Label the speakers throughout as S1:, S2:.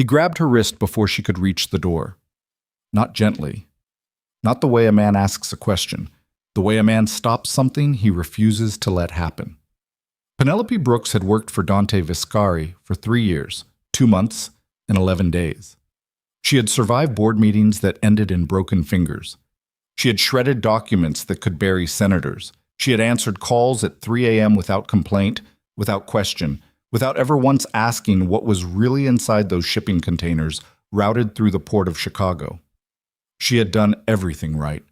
S1: He grabbed her wrist before she could reach the door. Not gently. Not the way a man asks a question. The way a man stops something he refuses to let happen. Penelope Brooks had worked for Dante Viscari for 3 years, 2 months, and 11 days. She had survived board meetings that ended in broken fingers. She had shredded documents that could bury senators. She had answered calls at 3 a.m. without complaint, without question, without ever once asking what was really inside those shipping containers routed through the port of Chicago. She had done everything right.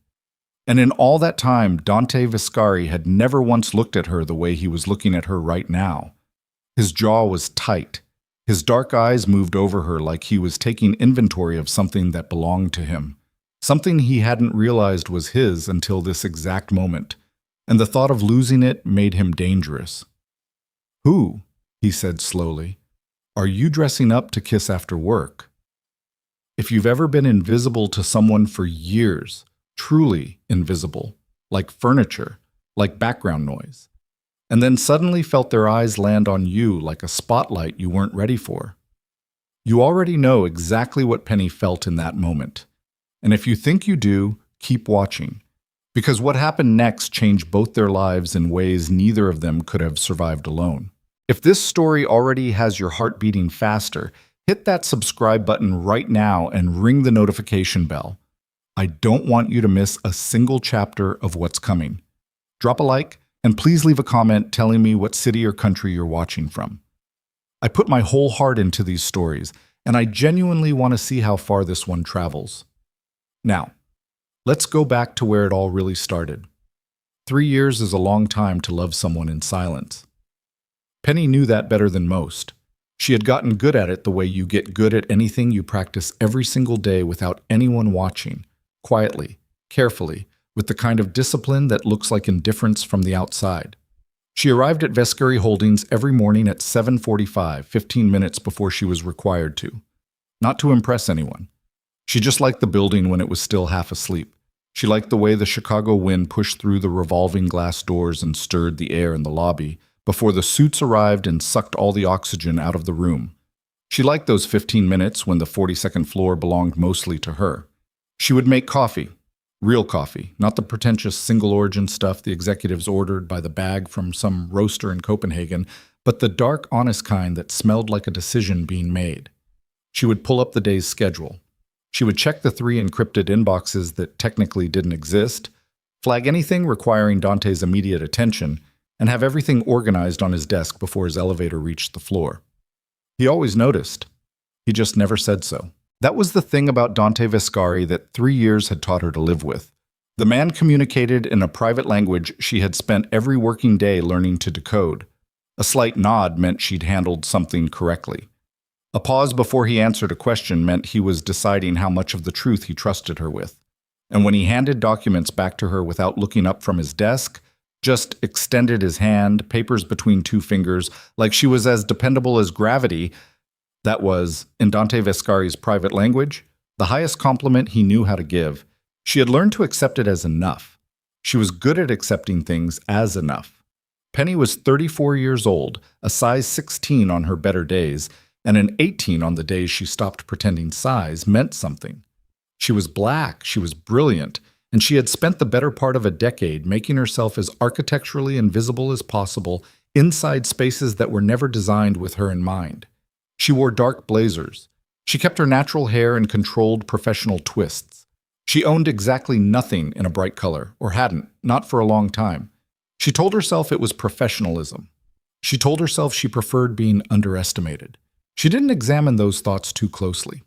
S1: And in all that time, Dante Viscari had never once looked at her the way he was looking at her right now. His jaw was tight. His dark eyes moved over her like he was taking inventory of something that belonged to him, something he hadn't realized was his until this exact moment, and the thought of losing it made him dangerous. "Who?" he said slowly. "Are you dressing up to kiss after work?" If you've ever been invisible to someone for years, truly invisible, like furniture, like background noise, and then suddenly felt their eyes land on you like a spotlight you weren't ready for, you already know exactly what Penny felt in that moment. And if you think you do, keep watching, because what happened next changed both their lives in ways neither of them could have survived alone. If this story already has your heart beating faster, hit that subscribe button right now and ring the notification bell. I don't want you to miss a single chapter of what's coming. Drop a like, and please leave a comment telling me what city or country you're watching from. I put my whole heart into these stories, and I genuinely want to see how far this one travels. Now, let's go back to where it all really started. 3 years is a long time to love someone in silence. Penny knew that better than most. She had gotten good at it the way you get good at anything you practice every single day without anyone watching, quietly, carefully, with the kind of discipline that looks like indifference from the outside. She arrived at Vescari Holdings every morning at 7:45, 15 minutes before she was required to. Not to impress anyone. She just liked the building when it was still half asleep. She liked the way the Chicago wind pushed through the revolving glass doors and stirred the air in the lobby before the suits arrived and sucked all the oxygen out of the room. She liked those 15 minutes when the 42nd floor belonged mostly to her. She would make coffee. Real coffee, not the pretentious single-origin stuff the executives ordered by the bag from some roaster in Copenhagen, but the dark, honest kind that smelled like a decision being made. She would pull up the day's schedule. She would check the 3 encrypted inboxes that technically didn't exist, flag anything requiring Dante's immediate attention, and have everything organized on his desk before his elevator reached the floor. He always noticed. He just never said so. That was the thing about Dante Viscari that 3 years had taught her to live with. The man communicated in a private language she had spent every working day learning to decode. A slight nod meant she'd handled something correctly. A pause before he answered a question meant he was deciding how much of the truth he trusted her with. And when he handed documents back to her without looking up from his desk, just extended his hand, papers between 2 fingers, like she was as dependable as gravity, that was, in Dante Viscari's private language, the highest compliment he knew how to give. She had learned to accept it as enough. She was good at accepting things as enough. Penny was 34 years old, a size 16 on her better days, and an 18 on the days she stopped pretending size meant something. She was black, she was brilliant, and she had spent the better part of a decade making herself as architecturally invisible as possible inside spaces that were never designed with her in mind. She wore dark blazers. She kept her natural hair in controlled professional twists. She owned exactly nothing in a bright color, or hadn't, not for a long time. She told herself it was professionalism. She told herself she preferred being underestimated. She didn't examine those thoughts too closely.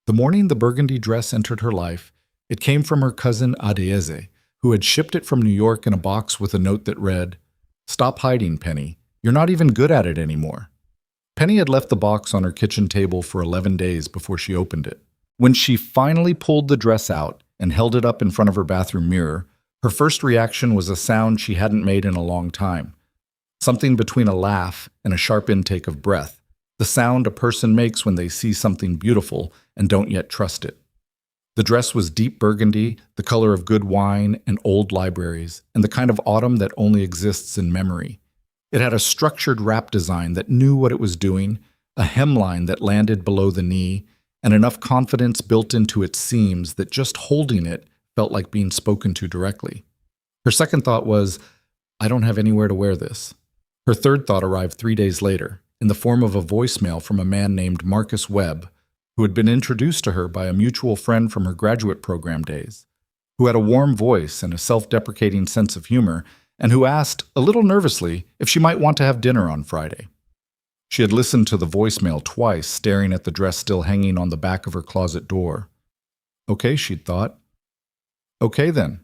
S1: The morning the burgundy dress entered her life, it came from her cousin Adese, who had shipped it from New York in a box with a note that read, "Stop hiding, Penny. You're not even good at it anymore." Penny had left the box on her kitchen table for 11 days before she opened it. When she finally pulled the dress out and held it up in front of her bathroom mirror, her first reaction was a sound she hadn't made in a long time. Something between a laugh and a sharp intake of breath, the sound a person makes when they see something beautiful and don't yet trust it. The dress was deep burgundy, the color of good wine and old libraries, and the kind of autumn that only exists in memory. It had a structured wrap design that knew what it was doing, a hemline that landed below the knee, and enough confidence built into its seams that just holding it felt like being spoken to directly. Her second thought was, I don't have anywhere to wear this. Her third thought arrived 3 days later, in the form of a voicemail from a man named Marcus Webb, who had been introduced to her by a mutual friend from her graduate program days, who had a warm voice and a self-deprecating sense of humor, and who asked, a little nervously, if she might want to have dinner on Friday. She had listened to the voicemail twice, staring at the dress still hanging on the back of her closet door. Okay, she'd thought. Okay, then.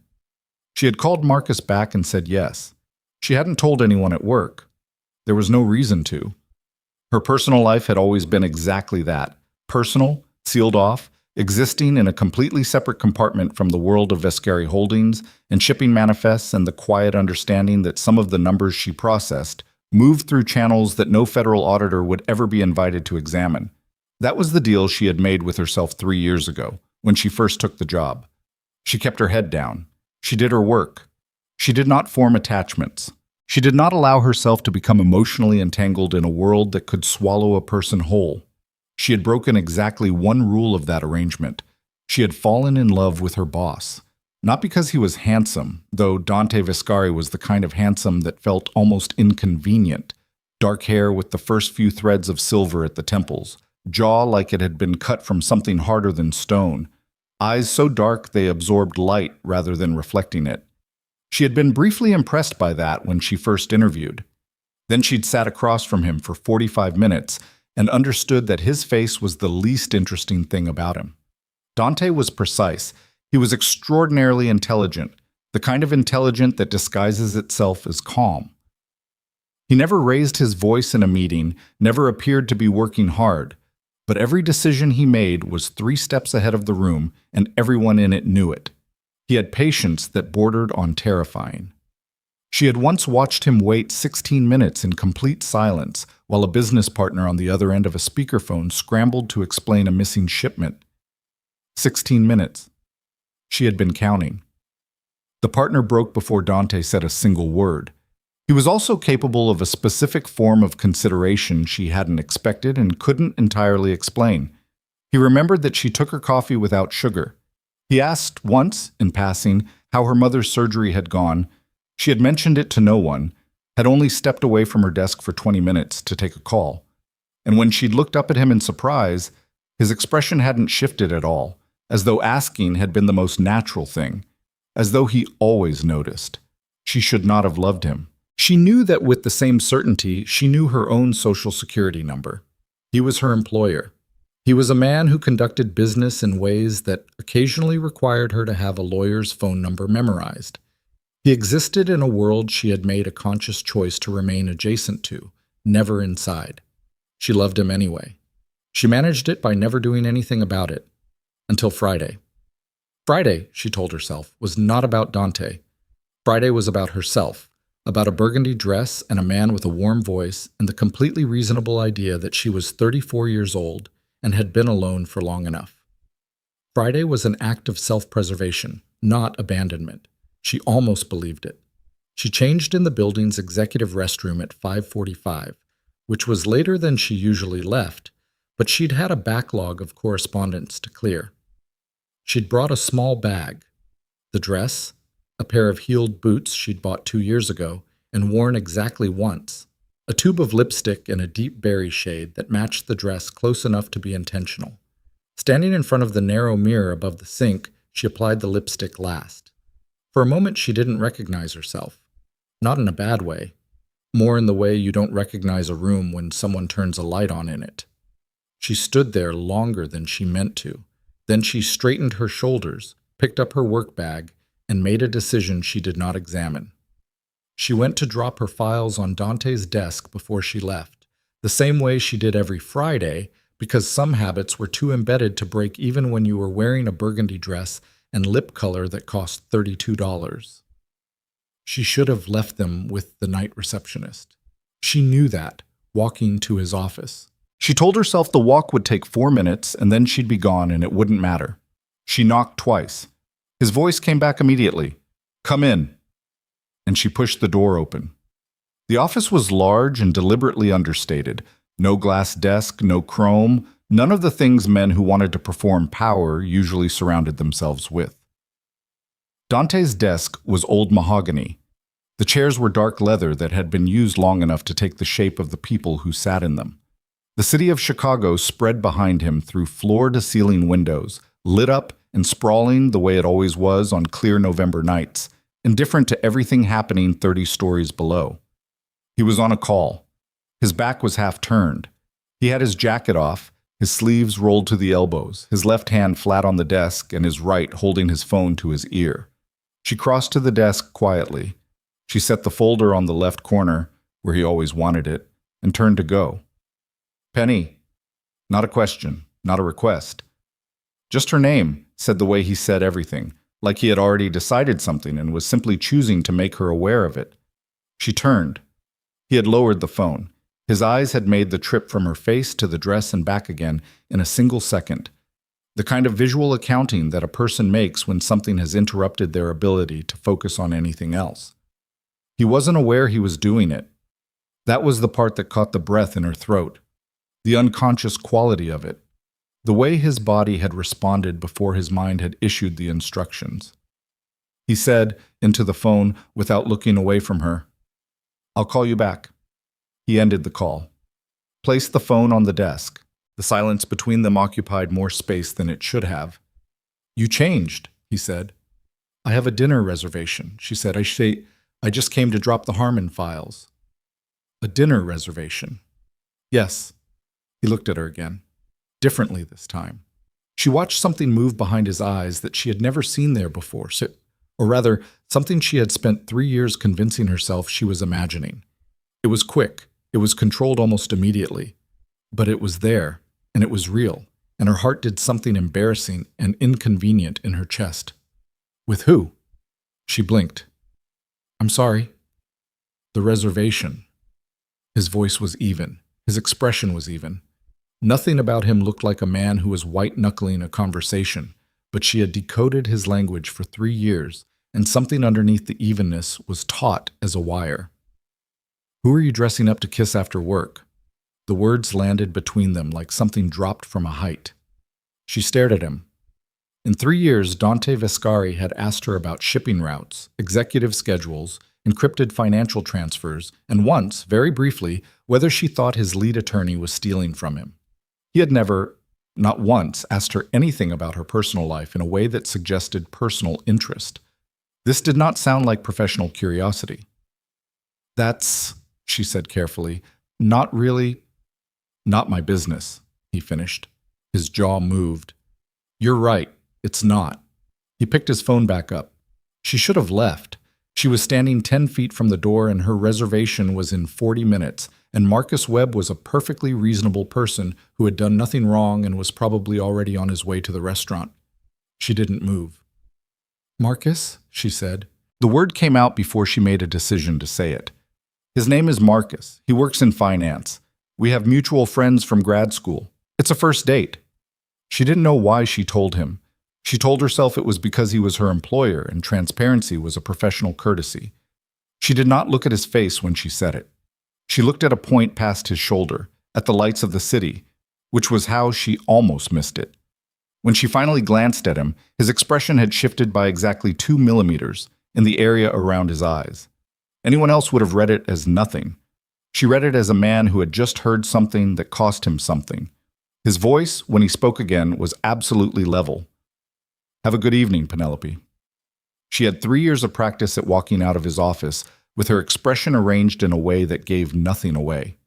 S1: She had called Marcus back and said yes. She hadn't told anyone at work. There was no reason to. Her personal life had always been exactly that. Personal, sealed off, existing in a completely separate compartment from the world of Vescari Holdings and shipping manifests, and the quiet understanding that some of the numbers she processed moved through channels that no federal auditor would ever be invited to examine. That was the deal she had made with herself 3 years ago, when she first took the job. She kept her head down. She did her work. She did not form attachments. She did not allow herself to become emotionally entangled in a world that could swallow a person whole. She had broken exactly one rule of that arrangement. She had fallen in love with her boss. Not because he was handsome, though Dante Vescari was the kind of handsome that felt almost inconvenient. Dark hair with the first few threads of silver at the temples, jaw like it had been cut from something harder than stone, eyes so dark they absorbed light rather than reflecting it. She had been briefly impressed by that when she first interviewed. Then she'd sat across from him for 45 minutes and understood that his face was the least interesting thing about him. Dante was precise. He was extraordinarily intelligent, the kind of intelligent that disguises itself as calm. He never raised his voice in a meeting, never appeared to be working hard, but every decision he made was 3 steps ahead of the room, and everyone in it knew it. He had patience that bordered on terrifying. She had once watched him wait 16 minutes in complete silence while a business partner on the other end of a speakerphone scrambled to explain a missing shipment. 16 minutes. She had been counting. The partner broke before Dante said a single word. He was also capable of a specific form of consideration she hadn't expected and couldn't entirely explain. He remembered that she took her coffee without sugar. He asked once, in passing, how her mother's surgery had gone. She had mentioned it to no one, had only stepped away from her desk for 20 minutes to take a call. And when she'd looked up at him in surprise, his expression hadn't shifted at all, as though asking had been the most natural thing, as though he always noticed. She should not have loved him. She knew that with the same certainty, she knew her own social security number. He was her employer. He was a man who conducted business in ways that occasionally required her to have a lawyer's phone number memorized. He existed in a world she had made a conscious choice to remain adjacent to, never inside. She loved him anyway. She managed it by never doing anything about it. Until Friday. Friday, she told herself, was not about Dante. Friday was about herself, about a burgundy dress and a man with a warm voice and the completely reasonable idea that she was 34 years old and had been alone for long enough. Friday was an act of self-preservation, not abandonment. She almost believed it. She changed in the building's executive restroom at 5:45, which was later than she usually left, but she'd had a backlog of correspondence to clear. She'd brought a small bag, the dress, a pair of heeled boots she'd bought 2 years ago and worn exactly once, a tube of lipstick in a deep berry shade that matched the dress close enough to be intentional. Standing in front of the narrow mirror above the sink, she applied the lipstick last. For a moment, she didn't recognize herself. Not in a bad way. More in the way you don't recognize a room when someone turns a light on in it. She stood there longer than she meant to. Then she straightened her shoulders, picked up her work bag, and made a decision she did not examine. She went to drop her files on Dante's desk before she left, the same way she did every Friday, because some habits were too embedded to break even when you were wearing a burgundy dress and lip color that cost $32. She should have left them with the night receptionist. She knew that, walking to his office. She told herself the walk would take 4 minutes and then she'd be gone and it wouldn't matter. She knocked twice. His voice came back immediately. "Come in." And she pushed the door open. The office was large and deliberately understated. No glass desk, no chrome, none of the things men who wanted to perform power usually surrounded themselves with. Dante's desk was old mahogany. The chairs were dark leather that had been used long enough to take the shape of the people who sat in them. The city of Chicago spread behind him through floor-to-ceiling windows, lit up and sprawling the way it always was on clear November nights, indifferent to everything happening 30 stories below. He was on a call. His back was half turned. He had his jacket off, his sleeves rolled to the elbows, his left hand flat on the desk and his right holding his phone to his ear. She crossed to the desk quietly. She set the folder on the left corner, where he always wanted it, and turned to go. Penny. Not a question, not a request. Just her name, said the way he said everything, like he had already decided something and was simply choosing to make her aware of it. She turned. He had lowered the phone. His eyes had made the trip from her face to the dress and back again in a single second. The kind of visual accounting that a person makes when something has interrupted their ability to focus on anything else. He wasn't aware he was doing it. That was the part that caught the breath in her throat. The unconscious quality of it. The way his body had responded before his mind had issued the instructions. He said, into the phone, without looking away from her, "I'll call you back." He ended the call. Placed the phone on the desk. The silence between them occupied more space than it should have. "You changed," he said. "I have a dinner reservation," she said. I just came to drop the Harmon files." "A dinner reservation?" "Yes." He looked at her again. Differently this time. She watched something move behind his eyes that she had never seen there before, or rather, something she had spent 3 years convincing herself she was imagining. It was quick. It was controlled almost immediately. But it was there, and it was real, and her heart did something embarrassing and inconvenient in her chest. "With who?" She blinked. "I'm sorry." "The reservation." His voice was even. His expression was even. Nothing about him looked like a man who was white-knuckling a conversation, but she had decoded his language for 3 years, and something underneath the evenness was taut as a wire. "Who are you dressing up to kiss after work?" The words landed between them like something dropped from a height. She stared at him. In 3 years, Dante Vescari had asked her about shipping routes, executive schedules, encrypted financial transfers, and once, very briefly, whether she thought his lead attorney was stealing from him. He had never, not once, asked her anything about her personal life in a way that suggested personal interest. This did not sound like professional curiosity. "That's," she said carefully, "not my business," he finished. His jaw moved. "You're right, it's not." He picked his phone back up. She should have left. She was standing 10 feet from the door and her reservation was in 40 minutes, and Marcus Webb was a perfectly reasonable person who had done nothing wrong and was probably already on his way to the restaurant. She didn't move. "Marcus?" she said. The word came out before she made a decision to say it. "His name is Marcus. He works in finance. We have mutual friends from grad school. It's a first date." She didn't know why she told him. She told herself it was because he was her employer and transparency was a professional courtesy. She did not look at his face when she said it. She looked at a point past his shoulder, at the lights of the city, which was how she almost missed it. When she finally glanced at him, his expression had shifted by exactly 2 millimeters in the area around his eyes. Anyone else would have read it as nothing. She read it as a man who had just heard something that cost him something. His voice, when he spoke again, was absolutely level. "Have a good evening, Penelope." She had 3 years of practice at walking out of his office, with her expression arranged in a way that gave nothing away.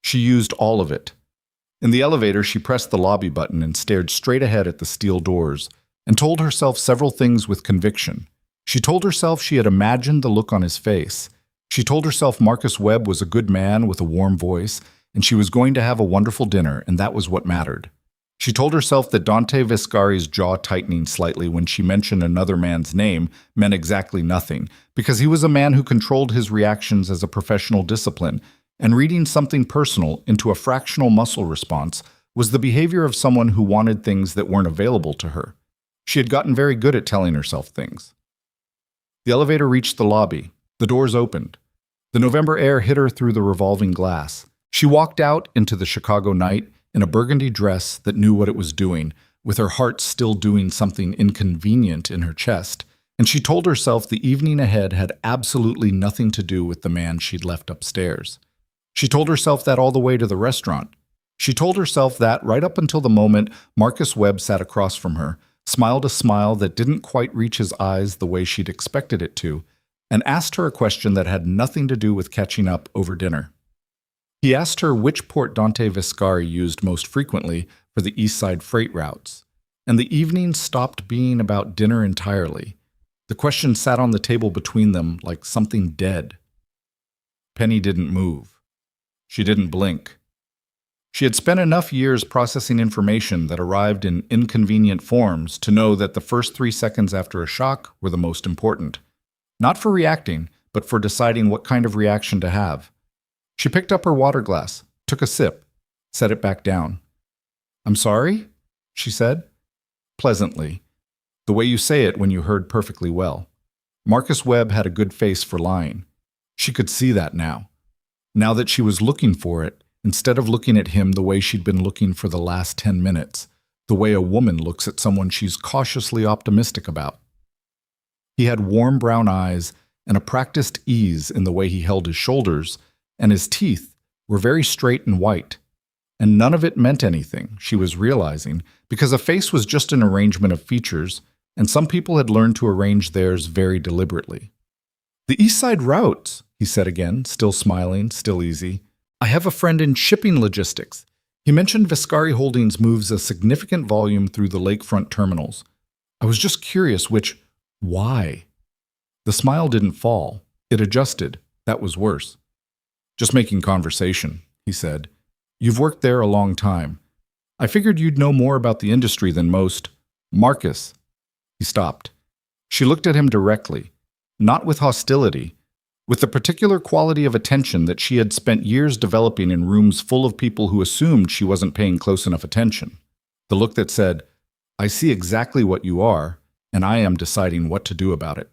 S1: She used all of it. In the elevator, she pressed the lobby button and stared straight ahead at the steel doors, and told herself several things with conviction. She told herself she had imagined the look on his face. She told herself Marcus Webb was a good man with a warm voice, and she was going to have a wonderful dinner, and that was what mattered. She told herself that Dante Vescari's jaw tightening slightly when she mentioned another man's name meant exactly nothing, because he was a man who controlled his reactions as a professional discipline, and reading something personal into a fractional muscle response was the behavior of someone who wanted things that weren't available to her. She had gotten very good at telling herself things. The elevator reached the lobby. The doors opened. The November air hit her through the revolving glass. She walked out into the Chicago night in a burgundy dress that knew what it was doing, with her heart still doing something inconvenient in her chest, and she told herself the evening ahead had absolutely nothing to do with the man she'd left upstairs. She told herself that all the way to the restaurant. She told herself that right up until the moment Marcus Webb sat across from her, smiled a smile that didn't quite reach his eyes the way she'd expected it to, and asked her a question that had nothing to do with catching up over dinner. He asked her which port Dante Viscari used most frequently for the East Side freight routes, and the evening stopped being about dinner entirely. The question sat on the table between them like something dead. Penny didn't move. She didn't blink. She had spent enough years processing information that arrived in inconvenient forms to know that the first 3 seconds after a shock were the most important. Not for reacting, but for deciding what kind of reaction to have. She picked up her water glass, took a sip, set it back down. "I'm sorry?" she said. Pleasantly, the way you say it when you heard perfectly well. Marcus Webb had a good face for lying. She could see that now. Now that she was looking for it, instead of looking at him the way she'd been looking for the last 10 minutes, the way a woman looks at someone she's cautiously optimistic about. He had warm brown eyes and a practiced ease in the way he held his shoulders, and his teeth were very straight and white. And none of it meant anything, she was realizing, because a face was just an arrangement of features, and some people had learned to arrange theirs very deliberately. "The East Side routes," he said again, still smiling, still easy. "I have a friend in shipping logistics. He mentioned Viscari Holdings moves a significant volume through the lakefront terminals. I was just curious why?" The smile didn't fall. It adjusted. That was worse. "Just making conversation," he said. "You've worked there a long time. I figured you'd know more about the industry than most. Marcus." He stopped. She looked at him directly, not with hostility, with the particular quality of attention that she had spent years developing in rooms full of people who assumed she wasn't paying close enough attention. The look that said, "I see exactly what you are, and I am deciding what to do about it."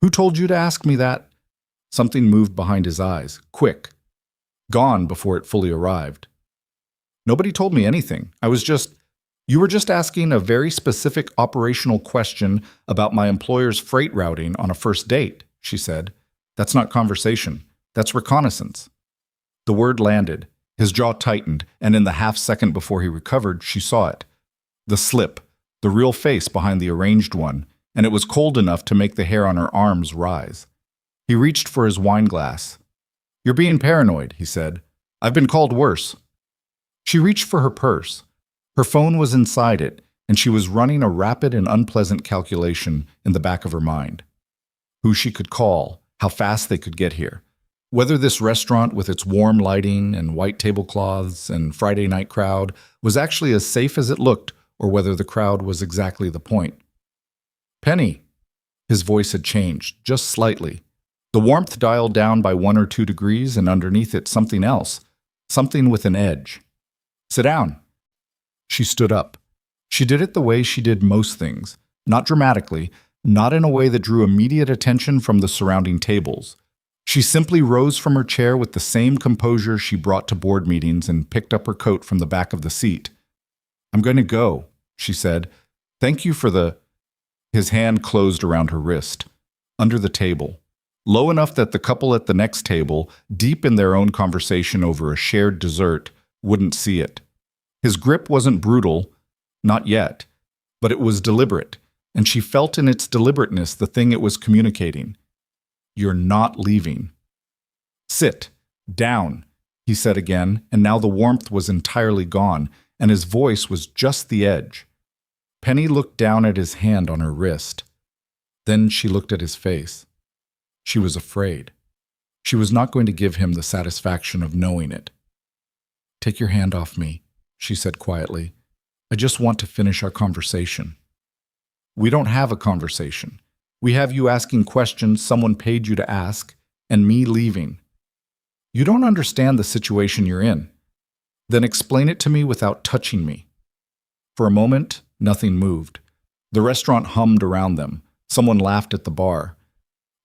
S1: "Who told you to ask me that?" Something moved behind his eyes, quick, gone before it fully arrived. "Nobody told me anything. You were just asking a very specific operational question about my employer's freight routing on a first date," she said. "That's not conversation. That's reconnaissance." The word landed. His jaw tightened, and in the half-second before he recovered, she saw it. The slip, the real face behind the arranged one, and it was cold enough to make the hair on her arms rise. He reached for his wine glass. "You're being paranoid," he said. "I've been called worse." She reached for her purse. Her phone was inside it, and she was running a rapid and unpleasant calculation in the back of her mind. Who she could call, how fast they could get here, whether this restaurant with its warm lighting and white tablecloths and Friday night crowd was actually as safe as it looked, or whether the crowd was exactly the point. "Penny." His voice had changed, just slightly. The warmth dialed down by 1 or 2 degrees, and underneath it something else, something with an edge. "Sit down." She stood up. She did it the way she did most things, not dramatically, not in a way that drew immediate attention from the surrounding tables. She simply rose from her chair with the same composure she brought to board meetings and picked up her coat from the back of the seat. "I'm going to go," she said. "Thank you for the—" His hand closed around her wrist, under the table, low enough that the couple at the next table, deep in their own conversation over a shared dessert, wouldn't see it. His grip wasn't brutal, not yet, but it was deliberate, and she felt in its deliberateness the thing it was communicating. "You're not leaving." "Sit. Down," he said again, and now the warmth was entirely gone, and his voice was just the edge. Penny looked down at his hand on her wrist. Then she looked at his face. She was afraid. She was not going to give him the satisfaction of knowing it. "Take your hand off me," she said quietly. "I just want to finish our conversation." "We don't have a conversation. We have you asking questions someone paid you to ask, and me leaving. You don't understand the situation you're in. Then explain it to me without touching me." For a moment, nothing moved. The restaurant hummed around them. Someone laughed at the bar.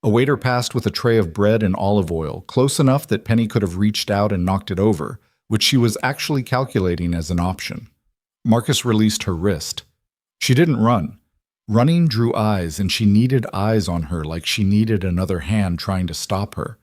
S1: A waiter passed with a tray of bread and olive oil, close enough that Penny could have reached out and knocked it over, which she was actually calculating as an option. Marcus released her wrist. She didn't run. Running drew eyes, and she needed eyes on her like she needed another hand trying to stop her.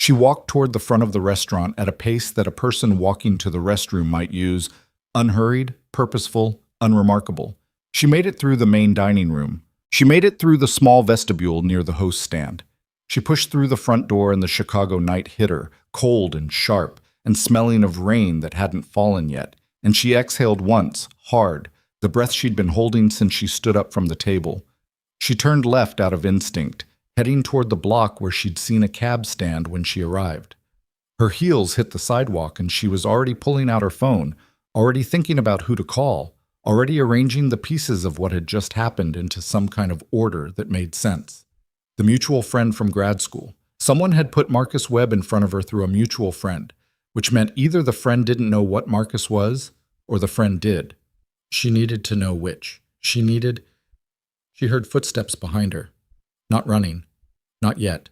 S1: She walked toward the front of the restaurant at a pace that a person walking to the restroom might use, unhurried, purposeful, unremarkable. She made it through the main dining room. She made it through the small vestibule near the host stand. She pushed through the front door, and the Chicago night hit her, cold and sharp, and smelling of rain that hadn't fallen yet, and she exhaled once, hard, the breath she'd been holding since she stood up from the table. She turned left out of instinct, heading toward the block where she'd seen a cab stand when she arrived. Her heels hit the sidewalk, and she was already pulling out her phone, already thinking about who to call, already arranging the pieces of what had just happened into some kind of order that made sense. The mutual friend from grad school. Someone had put Marcus Webb in front of her through a mutual friend, which meant either the friend didn't know what Marcus was, or the friend did. She needed to know which. She heard footsteps behind her. Not running. Not yet.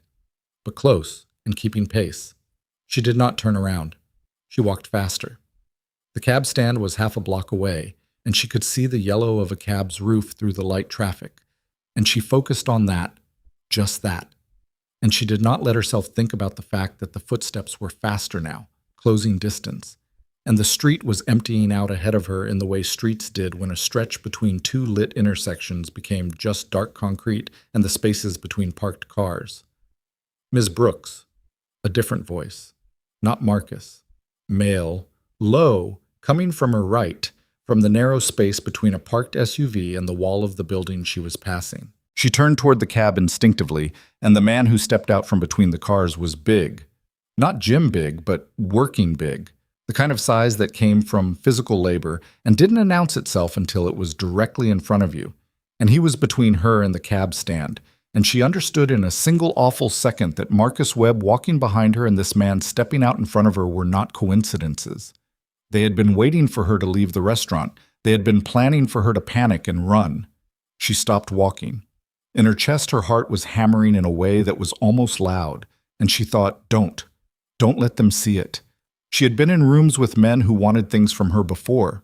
S1: But close and keeping pace. She did not turn around. She walked faster. The cab stand was half a block away, and she could see the yellow of a cab's roof through the light traffic. And she focused on that, just that. And she did not let herself think about the fact that the footsteps were faster now, closing distance. And the street was emptying out ahead of her in the way streets did when a stretch between two lit intersections became just dark concrete and the spaces between parked cars. Ms. Brooks, a different voice, not Marcus, male, low, coming from her right, from the narrow space between a parked SUV and the wall of the building she was passing. She turned toward the cab instinctively, and the man who stepped out from between the cars was big. Not gym big, but working big. The kind of size that came from physical labor and didn't announce itself until it was directly in front of you. And he was between her and the cab stand, and she understood in a single awful second that Marcus Webb walking behind her and this man stepping out in front of her were not coincidences. They had been waiting for her to leave the restaurant. They had been planning for her to panic and run. She stopped walking. In her chest, her heart was hammering in a way that was almost loud, and she thought, don't let them see it. She had been in rooms with men who wanted things from her before.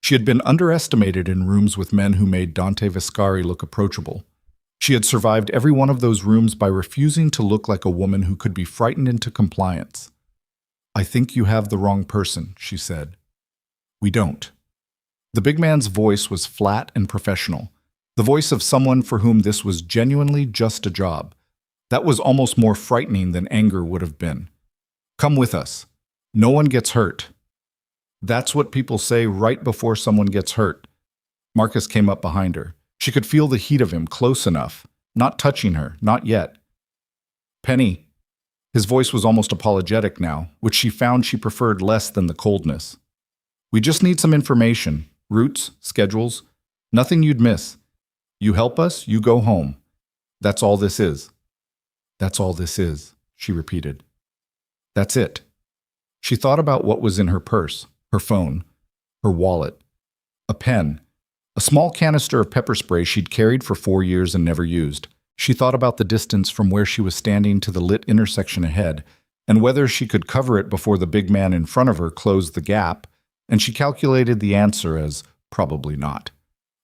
S1: She had been underestimated in rooms with men who made Dante Viscari look approachable. She had survived every one of those rooms by refusing to look like a woman who could be frightened into compliance. "I think you have the wrong person," she said. "We don't." The big man's voice was flat and professional, the voice of someone for whom this was genuinely just a job. That was almost more frightening than anger would have been. "Come with us. No one gets hurt." That's what people say right before someone gets hurt. Marcus came up behind her. She could feel the heat of him close enough, not touching her, not yet. "Penny." His voice was almost apologetic now, which she found she preferred less than the coldness. "We just need some information, routes, schedules, nothing you'd miss. You help us, you go home. That's all this is." "That's all this is," she repeated. "That's it." She thought about what was in her purse, her phone, her wallet, a pen, a small canister of pepper spray she'd carried for 4 years and never used. She thought about the distance from where she was standing to the lit intersection ahead, and whether she could cover it before the big man in front of her closed the gap, and she calculated the answer as probably not.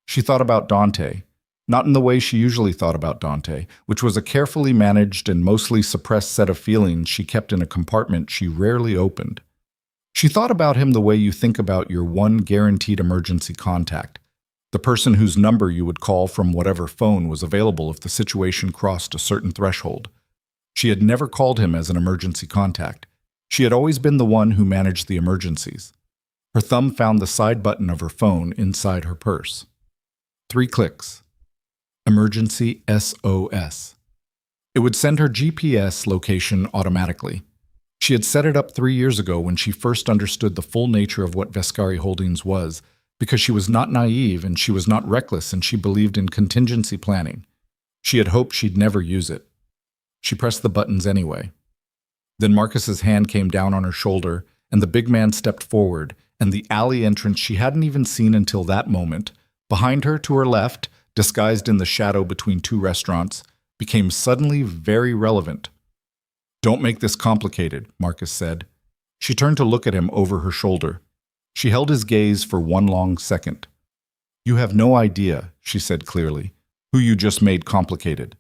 S1: She thought about Dante, not in the way she usually thought about Dante, which was a carefully managed and mostly suppressed set of feelings she kept in a compartment she rarely opened. She thought about him the way you think about your one guaranteed emergency contact, the person whose number you would call from whatever phone was available if the situation crossed a certain threshold. She had never called him as an emergency contact. She had always been the one who managed the emergencies. Her thumb found the side button of her phone inside her purse. 3 clicks. Emergency SOS. It would send her GPS location automatically. She had set it up 3 years ago when she first understood the full nature of what Viscari Holdings was, because she was not naive and she was not reckless and she believed in contingency planning. She had hoped she'd never use it. She pressed the buttons anyway. Then Marcus's hand came down on her shoulder, and the big man stepped forward, and the alley entrance she hadn't even seen until that moment, behind her to her left, disguised in the shadow between 2 restaurants, became suddenly very relevant. "Don't make this complicated," Marcus said. She turned to look at him over her shoulder. She held his gaze for one long second. "You have no idea," she said clearly, "who you just made complicated."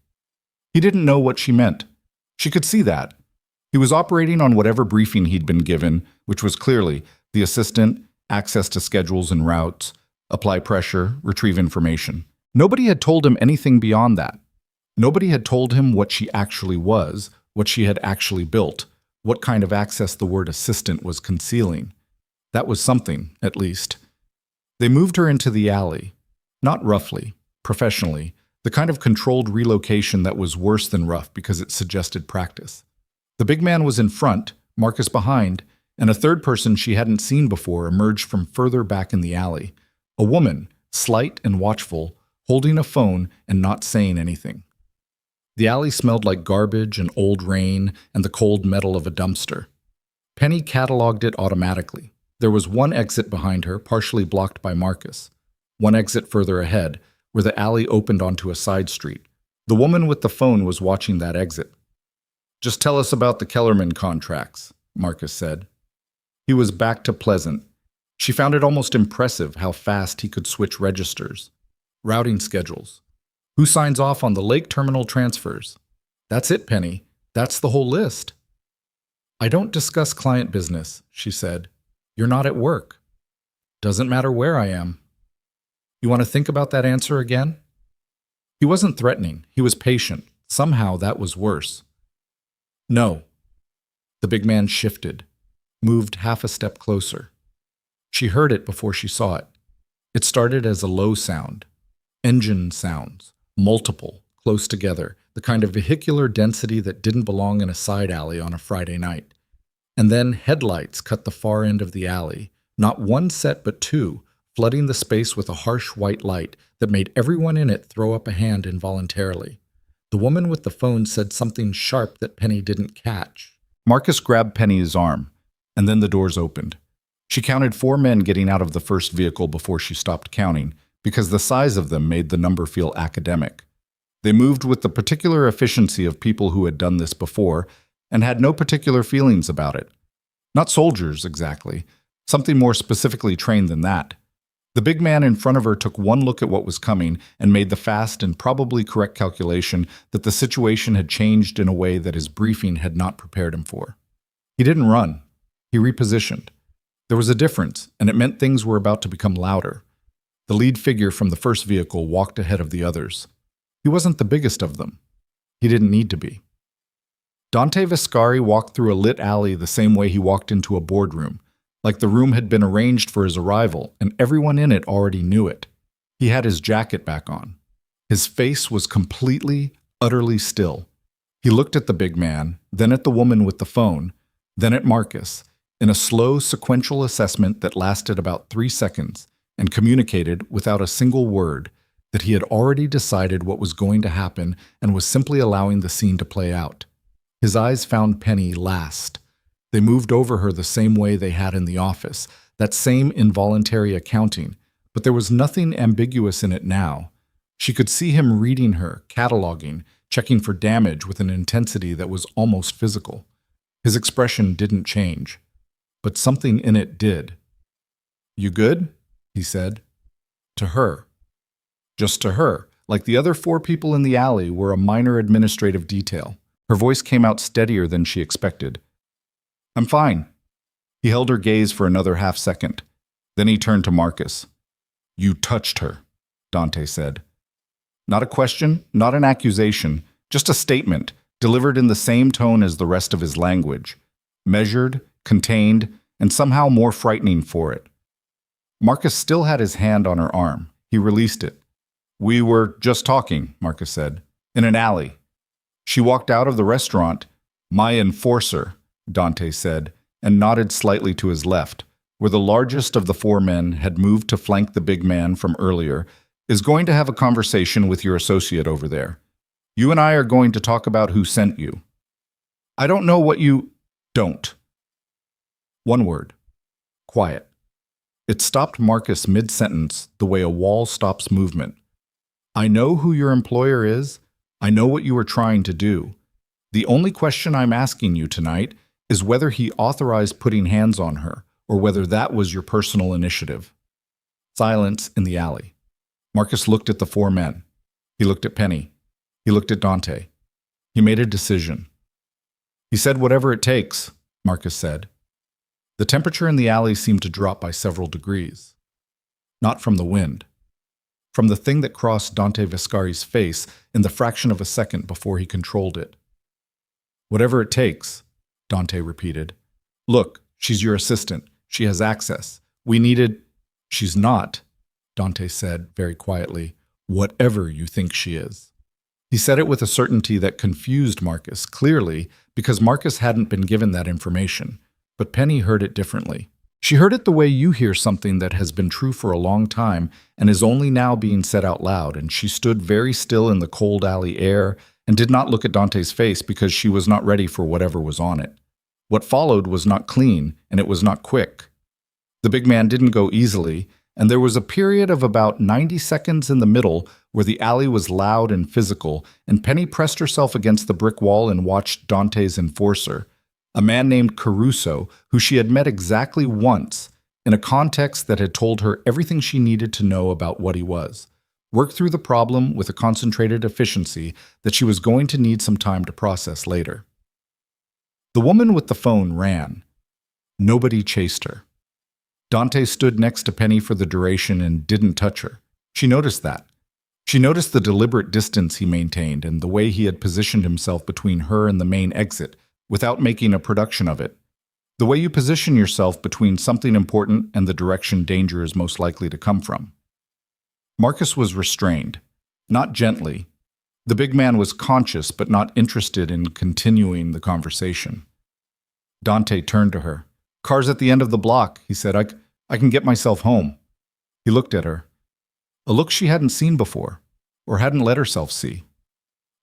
S1: He didn't know what she meant. She could see that. He was operating on whatever briefing he'd been given, which was clearly the assistant, access to schedules and routes, apply pressure, retrieve information. Nobody had told him anything beyond that. Nobody had told him what she actually was, what she had actually built, what kind of access the word assistant was concealing. That was something, at least. They moved her into the alley. Not roughly, professionally, the kind of controlled relocation that was worse than rough because it suggested practice. The big man was in front, Marcus behind, and a third person she hadn't seen before emerged from further back in the alley. A woman, slight and watchful, holding a phone and not saying anything. The alley smelled like garbage and old rain and the cold metal of a dumpster. Penny cataloged it automatically. There was one exit behind her, partially blocked by Marcus. One exit further ahead, where the alley opened onto a side street. The woman with the phone was watching that exit. "Just tell us about the Kellerman contracts," Marcus said. He was back to pleasant. She found it almost impressive how fast he could switch registers. Routing schedules. Who signs off on the lake terminal transfers? That's it, Penny. That's the whole list. "I don't discuss client business," she said. "You're not at work." "Doesn't matter where I am." "You want to think about that answer again?" He wasn't threatening. He was patient. Somehow that was worse. "No." The big man shifted, moved half a step closer. She heard it before she saw it. It started as a low sound. Engine sounds, multiple, close together, the kind of vehicular density that didn't belong in a side alley on a Friday night. And then headlights cut the far end of the alley, not one set but two, flooding the space with a harsh white light that made everyone in it throw up a hand involuntarily. The woman with the phone said something sharp that Penny didn't catch. Marcus grabbed Penny's arm, and then the doors opened. She counted 4 men getting out of the first vehicle before she stopped counting, because the size of them made the number feel academic. They moved with the particular efficiency of people who had done this before and had no particular feelings about it. Not soldiers, exactly. Something more specifically trained than that. The big man in front of her took one look at what was coming and made the fast and probably correct calculation that the situation had changed in a way that his briefing had not prepared him for. He didn't run. He repositioned. There was a difference, and it meant things were about to become louder. The lead figure from the first vehicle walked ahead of the others. He wasn't the biggest of them. He didn't need to be. Dante Viscari walked through a lit alley the same way he walked into a boardroom, like the room had been arranged for his arrival and everyone in it already knew it. He had his jacket back on. His face was completely, utterly still. He looked at the big man, then at the woman with the phone, then at Marcus, in a slow, sequential assessment that lasted about 3 seconds and communicated, without a single word, that he had already decided what was going to happen and was simply allowing the scene to play out. His eyes found Penny last. They moved over her the same way they had in the office, that same involuntary accounting, but there was nothing ambiguous in it now. She could see him reading her, cataloging, checking for damage with an intensity that was almost physical. His expression didn't change, but something in it did. "You good?" he said. To her. Just to her, like the other 4 people in the alley were a minor administrative detail. Her voice came out steadier than she expected. "I'm fine." He held her gaze for another half second. Then he turned to Marcus. "You touched her," Dante said. Not a question, not an accusation, just a statement, delivered in the same tone as the rest of his language. Measured, contained, and somehow more frightening for it. Marcus still had his hand on her arm. He released it. "We were just talking," Marcus said. "In an alley." She walked out of the restaurant. "My enforcer," Dante said, and nodded slightly to his left, where the largest of the 4 men had moved to flank the big man from earlier, "is going to have a conversation with your associate over there. You and I are going to talk about who sent you." "I don't know what you—" "Don't." One word. Quiet. It stopped Marcus mid-sentence the way a wall stops movement. "I know who your employer is. I know what you were trying to do. The only question I'm asking you tonight is whether he authorized putting hands on her, or whether that was your personal initiative." Silence in the alley. Marcus looked at the four men. He looked at Penny. He looked at Dante. He made a decision. "He said whatever it takes," Marcus said. The temperature in the alley seemed to drop by several degrees. Not from the wind. From the thing that crossed Dante Viscari's face in the fraction of a second before he controlled it. "Whatever it takes," Dante repeated. "Look, she's your assistant. She has access. We needed—" "She's not," Dante said very quietly. "Whatever you think she is." He said it with a certainty that confused Marcus, clearly, because Marcus hadn't been given that information. But Penny heard it differently. She heard it the way you hear something that has been true for a long time and is only now being said out loud, and she stood very still in the cold alley air and did not look at Dante's face because she was not ready for whatever was on it. What followed was not clean, and it was not quick. The big man didn't go easily, and there was a period of about 90 seconds in the middle where the alley was loud and physical, and Penny pressed herself against the brick wall and watched Dante's enforcer, a man named Caruso, who she had met exactly once, in a context that had told her everything she needed to know about what he was, work through the problem with a concentrated efficiency that she was going to need some time to process later. The woman with the phone ran. Nobody chased her. Dante stood next to Penny for the duration and didn't touch her. She noticed that. She noticed the deliberate distance he maintained and the way he had positioned himself between her and the main exit, without making a production of it. The way you position yourself between something important and the direction danger is most likely to come from. Marcus was restrained, not gently. The big man was conscious but not interested in continuing the conversation. Dante turned to her. "Car's at the end of the block," he said. I can get myself home." He looked at her. A look she hadn't seen before, or hadn't let herself see.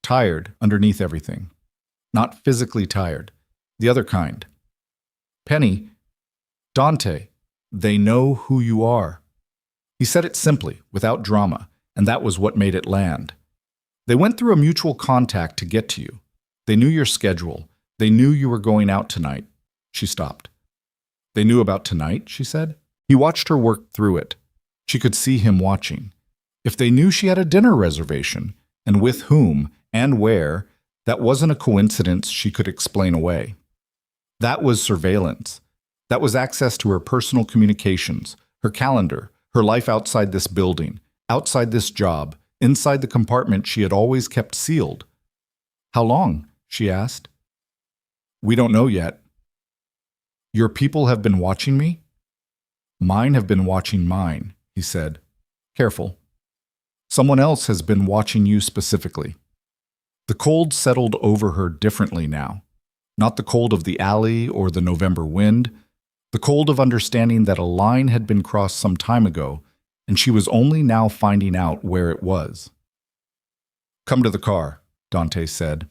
S1: Tired underneath everything. Not physically tired. The other kind. "Penny, Dante, they know who you are." He said it simply, without drama, and that was what made it land. They went through a mutual contact to get to you. They knew your schedule. They knew you were going out tonight. She stopped. "They knew about tonight," she said. He watched her work through it. She could see him watching. If they knew she had a dinner reservation, and with whom, and where, that wasn't a coincidence she could explain away. That was surveillance. That was access to her personal communications, her calendar, her life outside this building, outside this job, inside the compartment she had always kept sealed. "How long?" she asked. "We don't know yet." "Your people have been watching me?" "Mine have been watching mine," he said. "Careful. Someone else has been watching you specifically." The cold settled over her differently now. Not the cold of the alley or the November wind, the cold of understanding that a line had been crossed some time ago, and she was only now finding out where it was. "Come to the car," Dante said.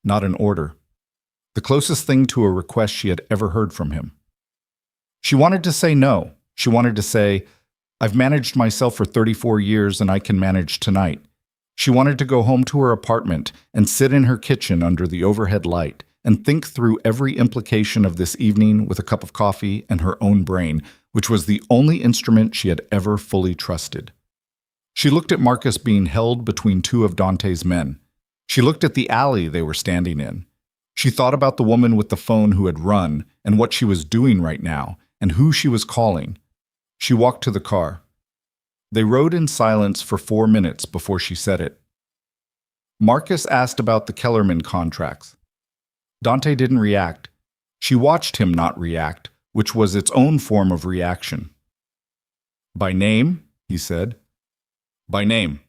S1: Not an order. The closest thing to a request she had ever heard from him. She wanted to say no. She wanted to say, "I've managed myself for 34 years and I can manage tonight." She wanted to go home to her apartment and sit in her kitchen under the overhead light and think through every implication of this evening with a cup of coffee and her own brain, which was the only instrument she had ever fully trusted. She looked at Marcus being held between two of Dante's men. She looked at the alley they were standing in. She thought about the woman with the phone who had run and what she was doing right now and who she was calling. She walked to the car. They rode in silence for 4 minutes before she said it. Marcus asked about the Kellerman contracts. Dante didn't react. She watched him not react, which was its own form of reaction. "By name?" he said. "By name.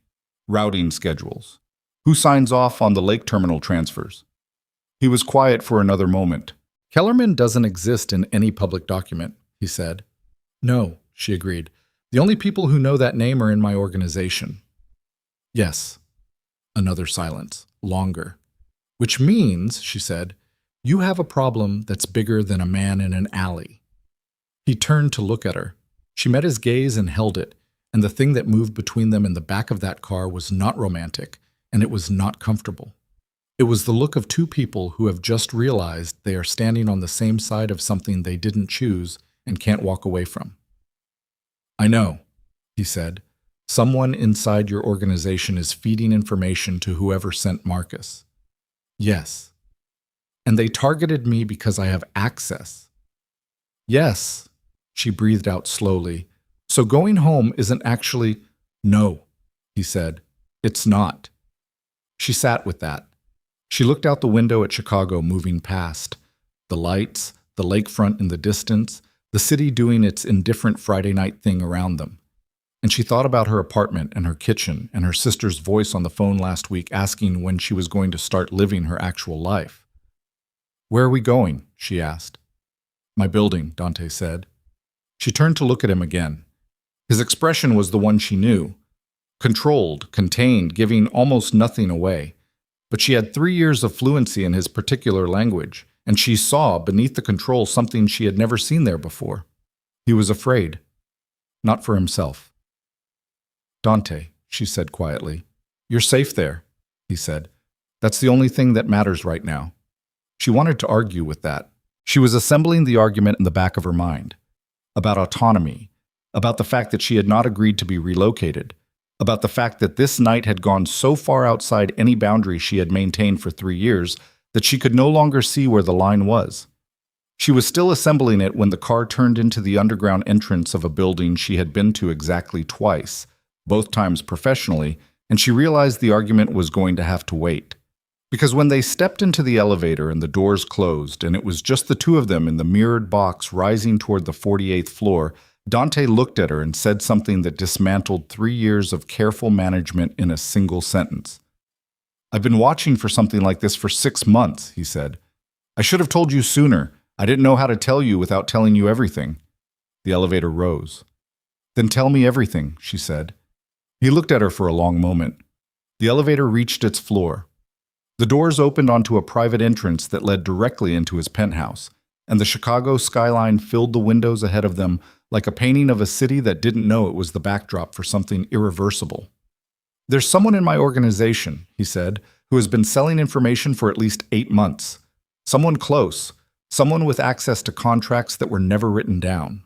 S1: Routing schedules. Who signs off on the lake terminal transfers?" He was quiet for another moment. "Kellerman doesn't exist in any public document," he said. "No," she agreed. "The only people who know that name are in my organization." "Yes." Another silence, longer. "Which means," she said, "you have a problem that's bigger than a man in an alley." He turned to look at her. She met his gaze and held it, and the thing that moved between them in the back of that car was not romantic, and it was not comfortable. It was the look of two people who have just realized they are standing on the same side of something they didn't choose and can't walk away from. "I know," he said. "Someone inside your organization is feeding information to whoever sent Marcus." "Yes." "And they targeted me because I have access." "Yes," she breathed out slowly. "So going home isn't actually—" "No," he said. "It's not." She sat with that. She looked out the window at Chicago moving past. The lights, the lakefront in the distance, the city doing its indifferent Friday night thing around them. And she thought about her apartment and her kitchen and her sister's voice on the phone last week asking when she was going to start living her actual life. "Where are we going?" she asked. "My building," Dante said. She turned to look at him again. His expression was the one she knew. Controlled, contained, giving almost nothing away. But she had 3 years of fluency in his particular language, and she saw beneath the control something she had never seen there before. He was afraid. Not for himself. "Dante," she said quietly. "You're safe there," he said. "That's the only thing that matters right now." She wanted to argue with that. She was assembling the argument in the back of her mind. About autonomy. About the fact that she had not agreed to be relocated. About the fact that this night had gone so far outside any boundary she had maintained for 3 years that she could no longer see where the line was. She was still assembling it when the car turned into the underground entrance of a building she had been to exactly twice, both times professionally, and she realized the argument was going to have to wait. Because when they stepped into the elevator and the doors closed and it was just the two of them in the mirrored box rising toward the 48th floor, Dante looked at her and said something that dismantled 3 years of careful management in a single sentence. "I've been watching for something like this for 6 months," he said. "I should have told you sooner. I didn't know how to tell you without telling you everything." The elevator rose. "Then tell me everything," she said. He looked at her for a long moment. The elevator reached its floor. The doors opened onto a private entrance that led directly into his penthouse, and the Chicago skyline filled the windows ahead of them like a painting of a city that didn't know it was the backdrop for something irreversible. "There's someone in my organization," he said, "who has been selling information for at least 8 months. Someone close, someone with access to contracts that were never written down."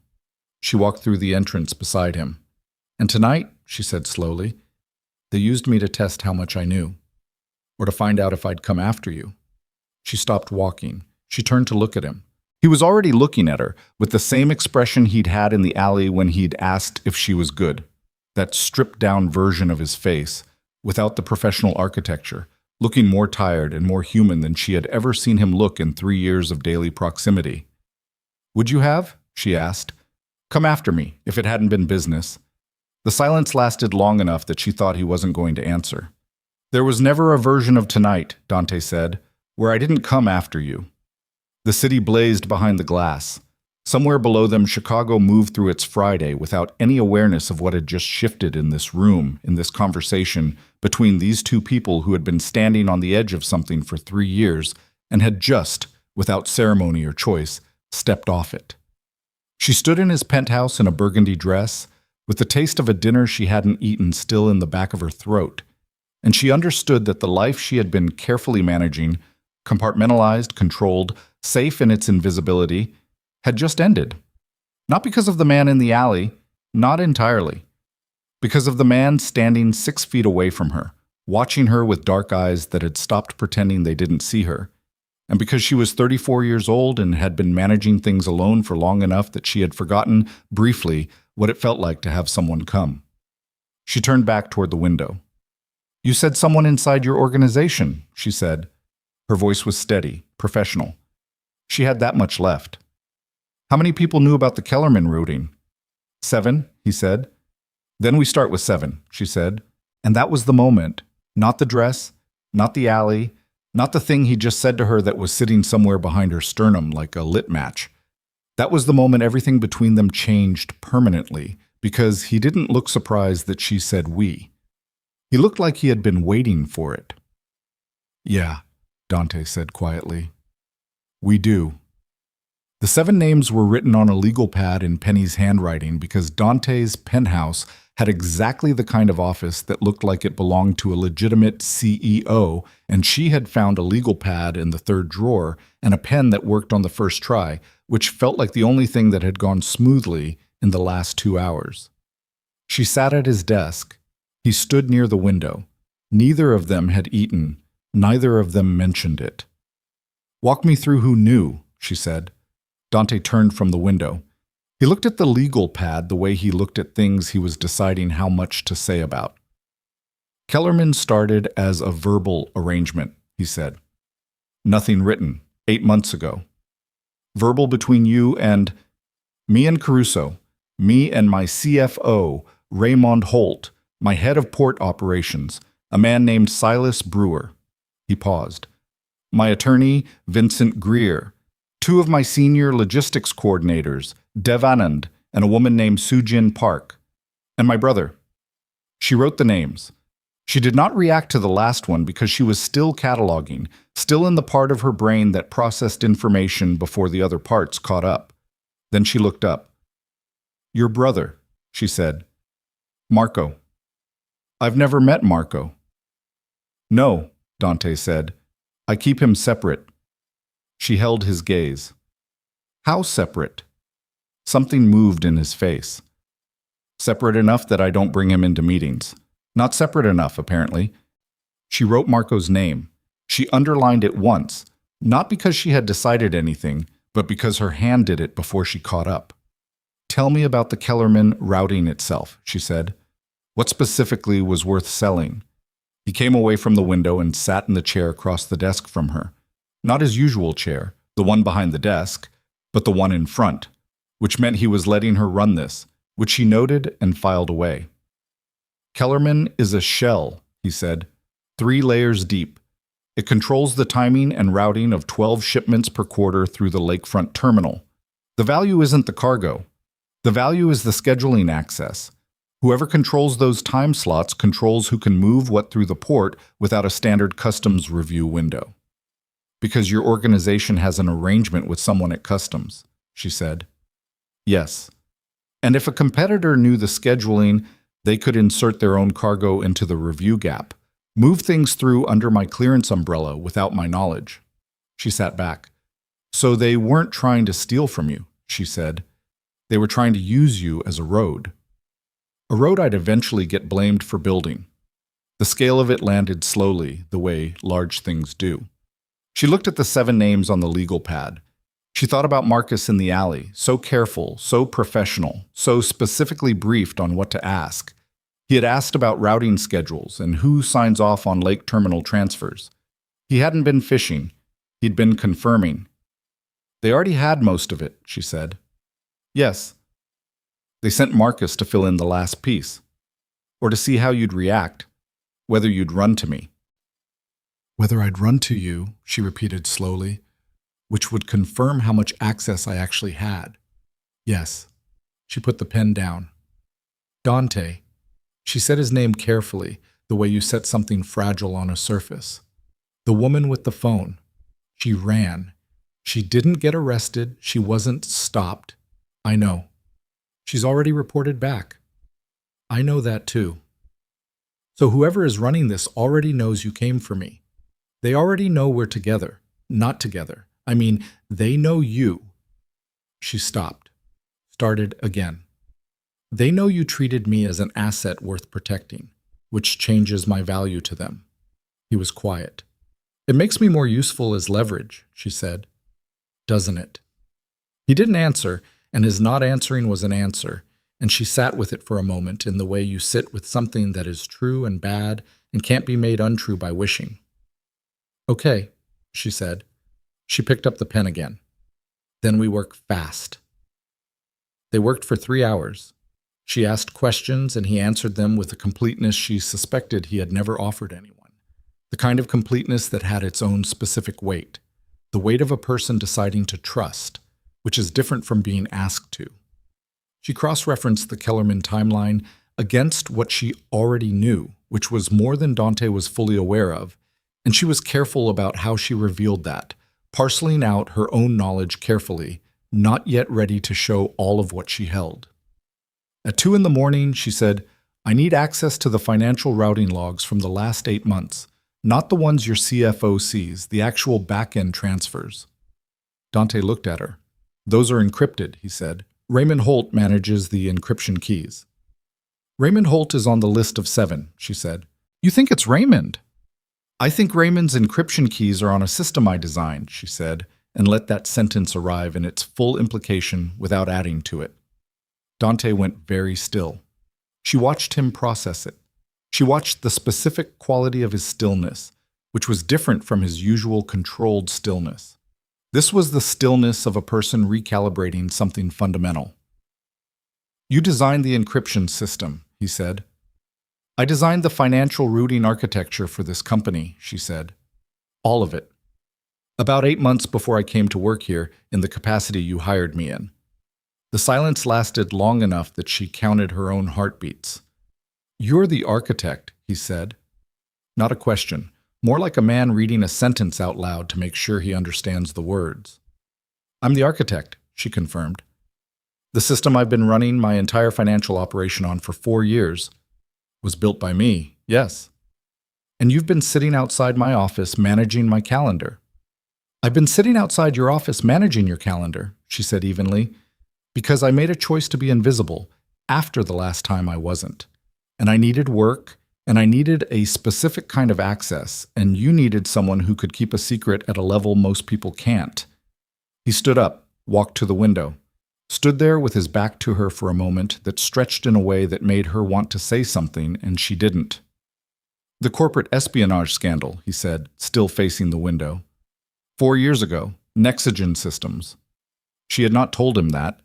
S1: She walked through the entrance beside him. "And tonight," she said slowly, "they used me to test how much I knew, or to find out if I'd come after you." She stopped walking. She turned to look at him. He was already looking at her, with the same expression he'd had in the alley when he'd asked if she was good. That stripped-down version of his face, without the professional architecture, looking more tired and more human than she had ever seen him look in 3 years of daily proximity. "Would you have?" she asked. "Come after me, if it hadn't been business." The silence lasted long enough that she thought he wasn't going to answer. "There was never a version of tonight," Dante said, "where I didn't come after you." The city blazed behind the glass. Somewhere below them, Chicago moved through its Friday without any awareness of what had just shifted in this room, in this conversation, between these two people who had been standing on the edge of something for 3 years and had just, without ceremony or choice, stepped off it. She stood in his penthouse in a burgundy dress, with the taste of a dinner she hadn't eaten still in the back of her throat, and she understood that the life she had been carefully managing, compartmentalized, controlled, safe in its invisibility, had just ended. Not because of the man in the alley, not entirely. Because of the man standing 6 feet away from her, watching her with dark eyes that had stopped pretending they didn't see her. And because she was 34 years old and had been managing things alone for long enough that she had forgotten, briefly, what it felt like to have someone come. She turned back toward the window. "You said someone inside your organization," she said. Her voice was steady, professional. She had that much left. "How many people knew about the Kellerman routing?" 7, he said. "Then we start with 7, she said. And that was the moment. Not the dress, not the alley, not the thing he just said to her that was sitting somewhere behind her sternum like a lit match. That was the moment everything between them changed permanently, because he didn't look surprised that she said we. He looked like he had been waiting for it. "Yeah," Dante said quietly. "We do." The 7 names were written on a legal pad in Penny's handwriting because Dante's penthouse had exactly the kind of office that looked like it belonged to a legitimate CEO, and she had found a legal pad in the third drawer and a pen that worked on the first try, which felt like the only thing that had gone smoothly in the last 2 hours. She sat at his desk. He stood near the window. Neither of them had eaten. Neither of them mentioned it. "Walk me through who knew," she said. Dante turned from the window. He looked at the legal pad the way he looked at things he was deciding how much to say about. "Kellerman started as a verbal arrangement," he said. "Nothing written, 8 months ago. Verbal between you and me and Caruso, me and my CFO, Raymond Holt, my head of port operations, a man named Silas Brewer." He paused. "My attorney, Vincent Greer, 2 of my senior logistics coordinators, Dev Anand and a woman named Sujin Park, and my brother." She wrote the names. She did not react to the last one because she was still cataloging, still in the part of her brain that processed information before the other parts caught up. Then she looked up. "Your brother," she said. "Marco." "I've never met Marco." "No," Dante said. "I keep him separate." She held his gaze. "How separate?" Something moved in his face. "Separate enough that I don't bring him into meetings. Not separate enough, apparently." She wrote Marco's name. She underlined it once, not because she had decided anything, but because her hand did it before she caught up. "Tell me about the Kellerman routing itself," she said. "What specifically was worth selling?" He came away from the window and sat in the chair across the desk from her. Not his usual chair, the one behind the desk, but the one in front, which meant he was letting her run this, which she noted and filed away. "Kellerman is a shell," he said, 3 layers deep. It controls the timing and routing of 12 shipments per quarter through the lakefront terminal. The value isn't the cargo. The value is the scheduling access. Whoever controls those time slots controls who can move what through the port without a standard customs review window. "Because your organization has an arrangement with someone at customs," she said. "Yes. And if a competitor knew the scheduling, they could insert their own cargo into the review gap, move things through under my clearance umbrella without my knowledge." She sat back. "So they weren't trying to steal from you," she said. "They were trying to use you as a road. A road I'd eventually get blamed for building." The scale of it landed slowly, the way large things do. She looked at the 7 names on the legal pad. She thought about Marcus in the alley, so careful, so professional, so specifically briefed on what to ask. He had asked about routing schedules and who signs off on lake terminal transfers. He hadn't been fishing. He'd been confirming. "They already had most of it," she said. "Yes. They sent Marcus to fill in the last piece, or to see how you'd react, whether you'd run to me." "Whether I'd run to you," she repeated slowly, "which would confirm how much access I actually had." "Yes." She put the pen down. "Dante." She said his name carefully, the way you set something fragile on a surface. "The woman with the phone. She ran. She didn't get arrested. She wasn't stopped. I know. She's already reported back. I know that too. So whoever is running this already knows you came for me. They already know we're together, not together. I mean, they know you." She stopped, started again. "They know you treated me as an asset worth protecting, which changes my value to them." He was quiet. "It makes me more useful as leverage," she said. "Doesn't it?" He didn't answer, and his not answering was an answer, and she sat with it for a moment in the way you sit with something that is true and bad and can't be made untrue by wishing. "Okay," she said. She picked up the pen again. "Then we work fast." They worked for 3 hours. She asked questions, and he answered them with a completeness she suspected he had never offered anyone. The kind of completeness that had its own specific weight. The weight of a person deciding to trust, which is different from being asked to. She cross-referenced the Kellerman timeline against what she already knew, which was more than Dante was fully aware of, and she was careful about how she revealed that, parceling out her own knowledge carefully, not yet ready to show all of what she held. At 2 in the morning, she said, I need access to the financial routing logs from the last 8 months, not the ones your CFO sees, the actual back-end transfers. Dante looked at her. Those are encrypted, he said. Raymond Holt manages the encryption keys. Raymond Holt is on the list of 7, she said. You think it's Raymond? I think Raymond's encryption keys are on a system I designed, she said, and let that sentence arrive in its full implication without adding to it. Dante went very still. She watched him process it. She watched the specific quality of his stillness, which was different from his usual controlled stillness. This was the stillness of a person recalibrating something fundamental. You designed the encryption system, he said. I designed the financial routing architecture for this company, she said. All of it. About 8 months before I came to work here in the capacity you hired me in. The silence lasted long enough that she counted her own heartbeats. You're the architect, he said. Not a question, more like a man reading a sentence out loud to make sure he understands the words. I'm the architect, she confirmed. The system I've been running my entire financial operation on for 4 years was built by me, yes. And you've been sitting outside my office managing my calendar. I've been sitting outside your office managing your calendar, she said evenly, because I made a choice to be invisible after the last time I wasn't. And I needed work, and I needed a specific kind of access, and you needed someone who could keep a secret at a level most people can't. He stood up, walked to the window, stood there with his back to her for a moment that stretched in a way that made her want to say something, and she didn't. The corporate espionage scandal, he said, still facing the window. 4 years ago, Nexigen Systems. She had not told him that.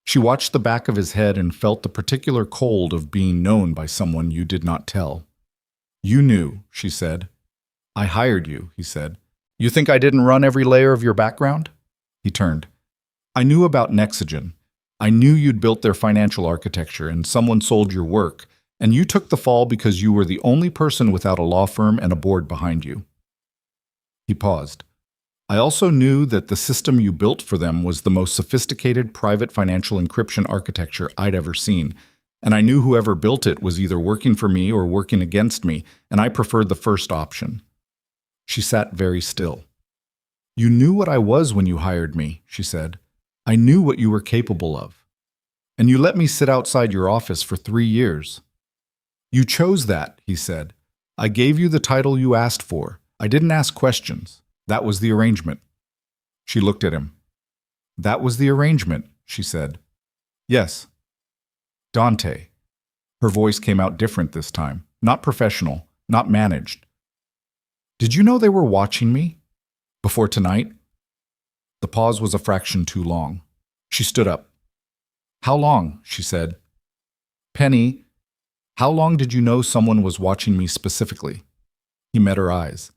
S1: She watched the back of his head and felt the particular cold of being known by someone you did not tell. You knew, she said. I hired you, he said. You think I didn't run every layer of your background? He turned. I knew about Nexigen. I knew you'd built their financial architecture and someone sold your work, and you took the fall because you were the only person without a law firm and a board behind you. He paused. I also knew that the system you built for them was the most sophisticated private financial encryption architecture I'd ever seen, and I knew whoever built it was either working for me or working against me, and I preferred the first option. She sat very still. You knew what I was when you hired me, she said. I knew what you were capable of. And you let me sit outside your office for 3 years. You chose that, he said. I gave you the title you asked for. I didn't ask questions. That was the arrangement. She looked at him. That was the arrangement, she said. Yes. Dante. Her voice came out different this time. Not professional, not managed. Did you know they were watching me? Before tonight? The pause was a fraction too long. She stood up. How long? She said. Penny, how long did you know someone was watching me specifically? He met her eyes.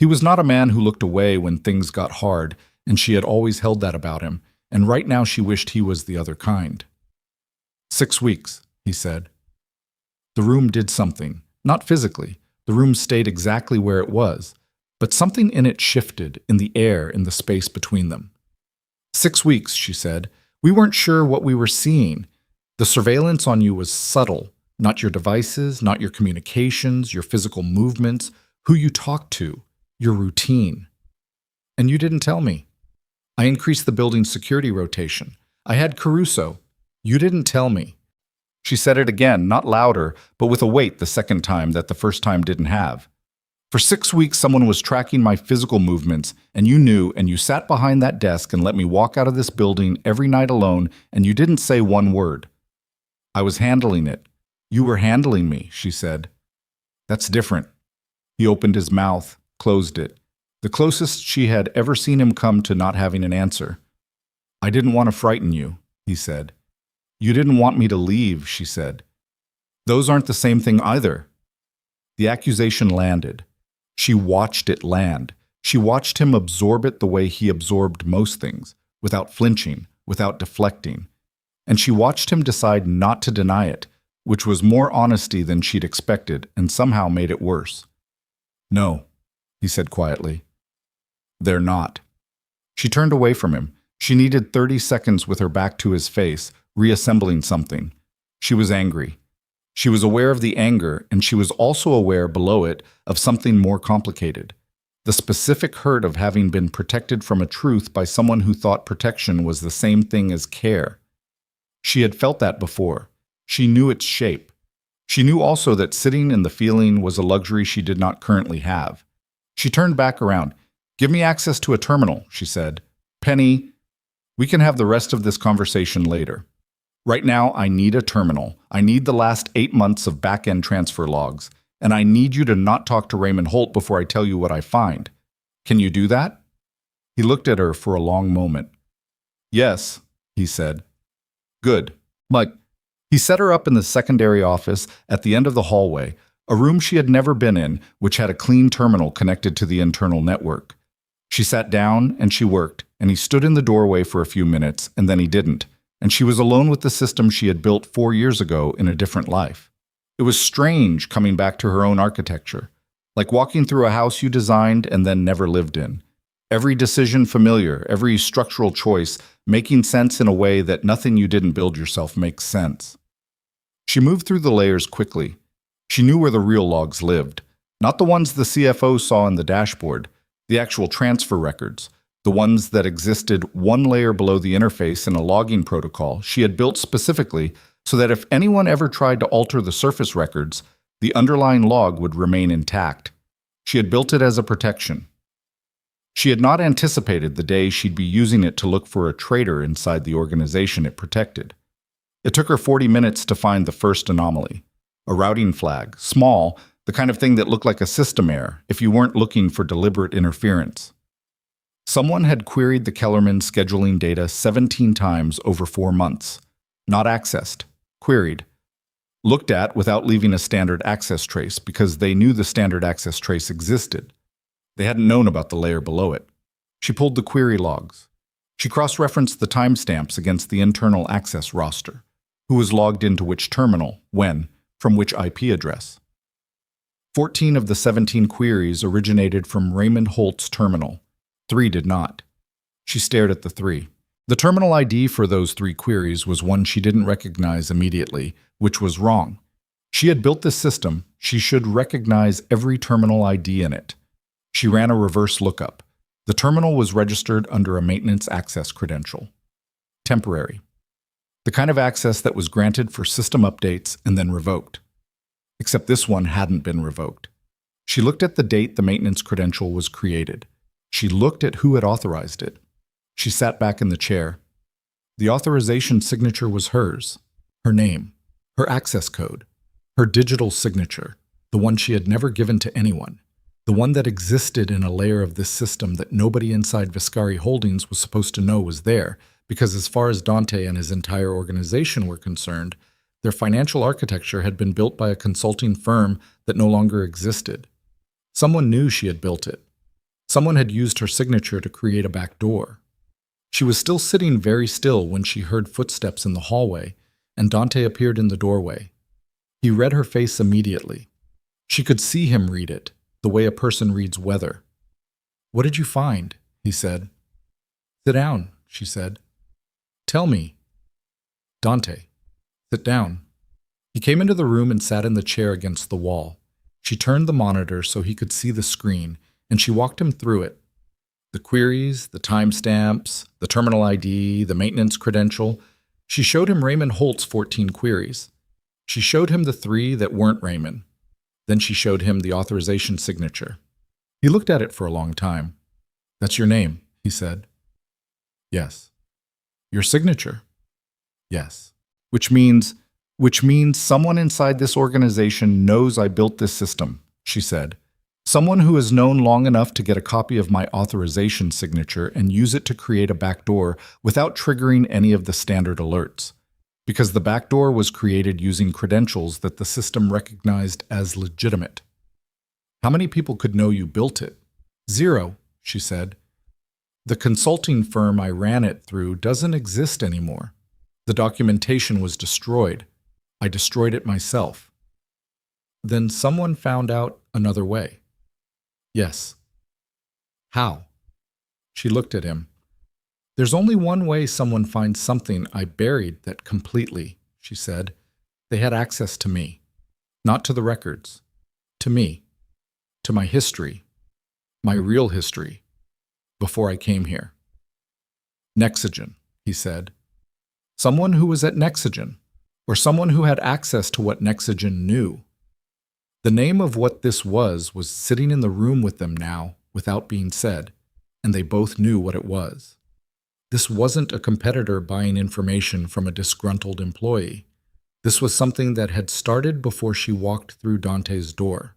S1: He was not a man who looked away when things got hard, and she had always held that about him, and right now she wished he was the other kind. 6 weeks, he said. The room did something, not physically. The room stayed exactly where it was, but something in it shifted, in the air, in the space between them. 6 weeks, she said. We weren't sure what we were seeing. The surveillance on you was subtle, not your devices, not your communications, your physical movements, who you talked to, your routine. And you didn't tell me. I increased the building's security rotation. I had Caruso. You didn't tell me. She said it again, not louder, but with a weight the second time that the first time didn't have. For 6 weeks, someone was tracking my physical movements, and you knew, and you sat behind that desk and let me walk out of this building every night alone, and you didn't say one word. I was handling it. You were handling me, she said. That's different. He opened his mouth, closed it. The closest she had ever seen him come to not having an answer. I didn't want to frighten you, he said. You didn't want me to leave, she said. Those aren't the same thing either. The accusation landed. She watched it land. She watched him absorb it the way he absorbed most things, without flinching, without deflecting. And she watched him decide not to deny it, which was more honesty than she'd expected and somehow made it worse. No, he said quietly. They're not. She turned away from him. She needed 30 seconds with her back to his face, reassembling something. She was angry. She was aware of the anger, and she was also aware below it of something more complicated. The specific hurt of having been protected from a truth by someone who thought protection was the same thing as care. She had felt that before. She knew its shape. She knew also that sitting in the feeling was a luxury she did not currently have. She turned back around. "Give me access to a terminal," she said. "Penny, we can have the rest of this conversation later. Right now, I need a terminal. I need the last 8 months of back-end transfer logs, and I need you to not talk to Raymond Holt before I tell you what I find. Can you do that?" He looked at her for a long moment. "Yes," he said. "Good. Like." He set her up in the secondary office at the end of the hallway, a room she had never been in, which had a clean terminal connected to the internal network. She sat down and she worked, and he stood in the doorway for a few minutes, and then he didn't, and she was alone with the system she had built 4 years ago in a different life. It was strange coming back to her own architecture, like walking through a house you designed and then never lived in. Every decision familiar, every structural choice making sense in a way that nothing you didn't build yourself makes sense. She moved through the layers quickly. She knew where the real logs lived, not the ones the CFO saw in the dashboard, the actual transfer records, the ones that existed one layer below the interface in a logging protocol she had built specifically so that if anyone ever tried to alter the surface records, the underlying log would remain intact. She had built it as a protection. She had not anticipated the day she'd be using it to look for a traitor inside the organization it protected. It took her 40 minutes to find the first anomaly. A routing flag, small, the kind of thing that looked like a system error if you weren't looking for deliberate interference. Someone had queried the Kellerman scheduling data 17 times over 4 months. Not accessed. Queried. Looked at without leaving a standard access trace because they knew the standard access trace existed. They hadn't known about the layer below it. She pulled the query logs. She cross-referenced the timestamps against the internal access roster. Who was logged into which terminal, when, from which IP address. 14 of the 17 queries originated from Raymond Holt's terminal. 3 did not. She stared at the 3. The terminal ID for those 3 queries was one she didn't recognize immediately, which was wrong. She had built this system. She should recognize every terminal ID in it. She ran a reverse lookup. The terminal was registered under a maintenance access credential. Temporary. The kind of access that was granted for system updates and then revoked. Except this one hadn't been revoked. She looked at the date the maintenance credential was created. She looked at who had authorized it. She sat back in the chair. The authorization signature was hers. Her name. Her access code. Her digital signature. The one she had never given to anyone. The one that existed in a layer of this system that nobody inside Viscari Holdings was supposed to know was there, because as far as Dante and his entire organization were concerned, their financial architecture had been built by a consulting firm that no longer existed. Someone knew she had built it. Someone had used her signature to create a back door. She was still sitting very still when she heard footsteps in the hallway, and Dante appeared in the doorway. He read her face immediately. She could see him read it, the way a person reads weather. "What did you find?" he said. "Sit down," she said. "Tell me." "Dante, sit down." He came into the room and sat in the chair against the wall. She turned the monitor so he could see the screen, and she walked him through it. The queries, the timestamps, the terminal ID, the maintenance credential. She showed him Raymond Holt's 14 queries. She showed him the 3 that weren't Raymond. Then she showed him the authorization signature. He looked at it for a long time. "That's your name," he said. "Yes." "Your signature?" "Yes." Which means someone inside this organization knows I built this system," she said. "Someone who has known long enough to get a copy of my authorization signature and use it to create a backdoor without triggering any of the standard alerts. Because the backdoor was created using credentials that the system recognized as legitimate." "How many people could know you built it?" "0, she said. "The consulting firm I ran it through doesn't exist anymore. The documentation was destroyed. I destroyed it myself." "Then someone found out another way." "Yes." "How?" She looked at him. "There's only one way someone finds something I buried that completely," she said. "They had access to me. Not to the records. To me. To my history. My real history. Before I came here. Nexogen, he said. Someone who was at Nexogen, or someone who had access to what Nexogen knew. The name of what this was sitting in the room with them now, without being said, and they both knew what it was. This wasn't a competitor buying information from a disgruntled employee. This was something that had started before she walked through Dante's door,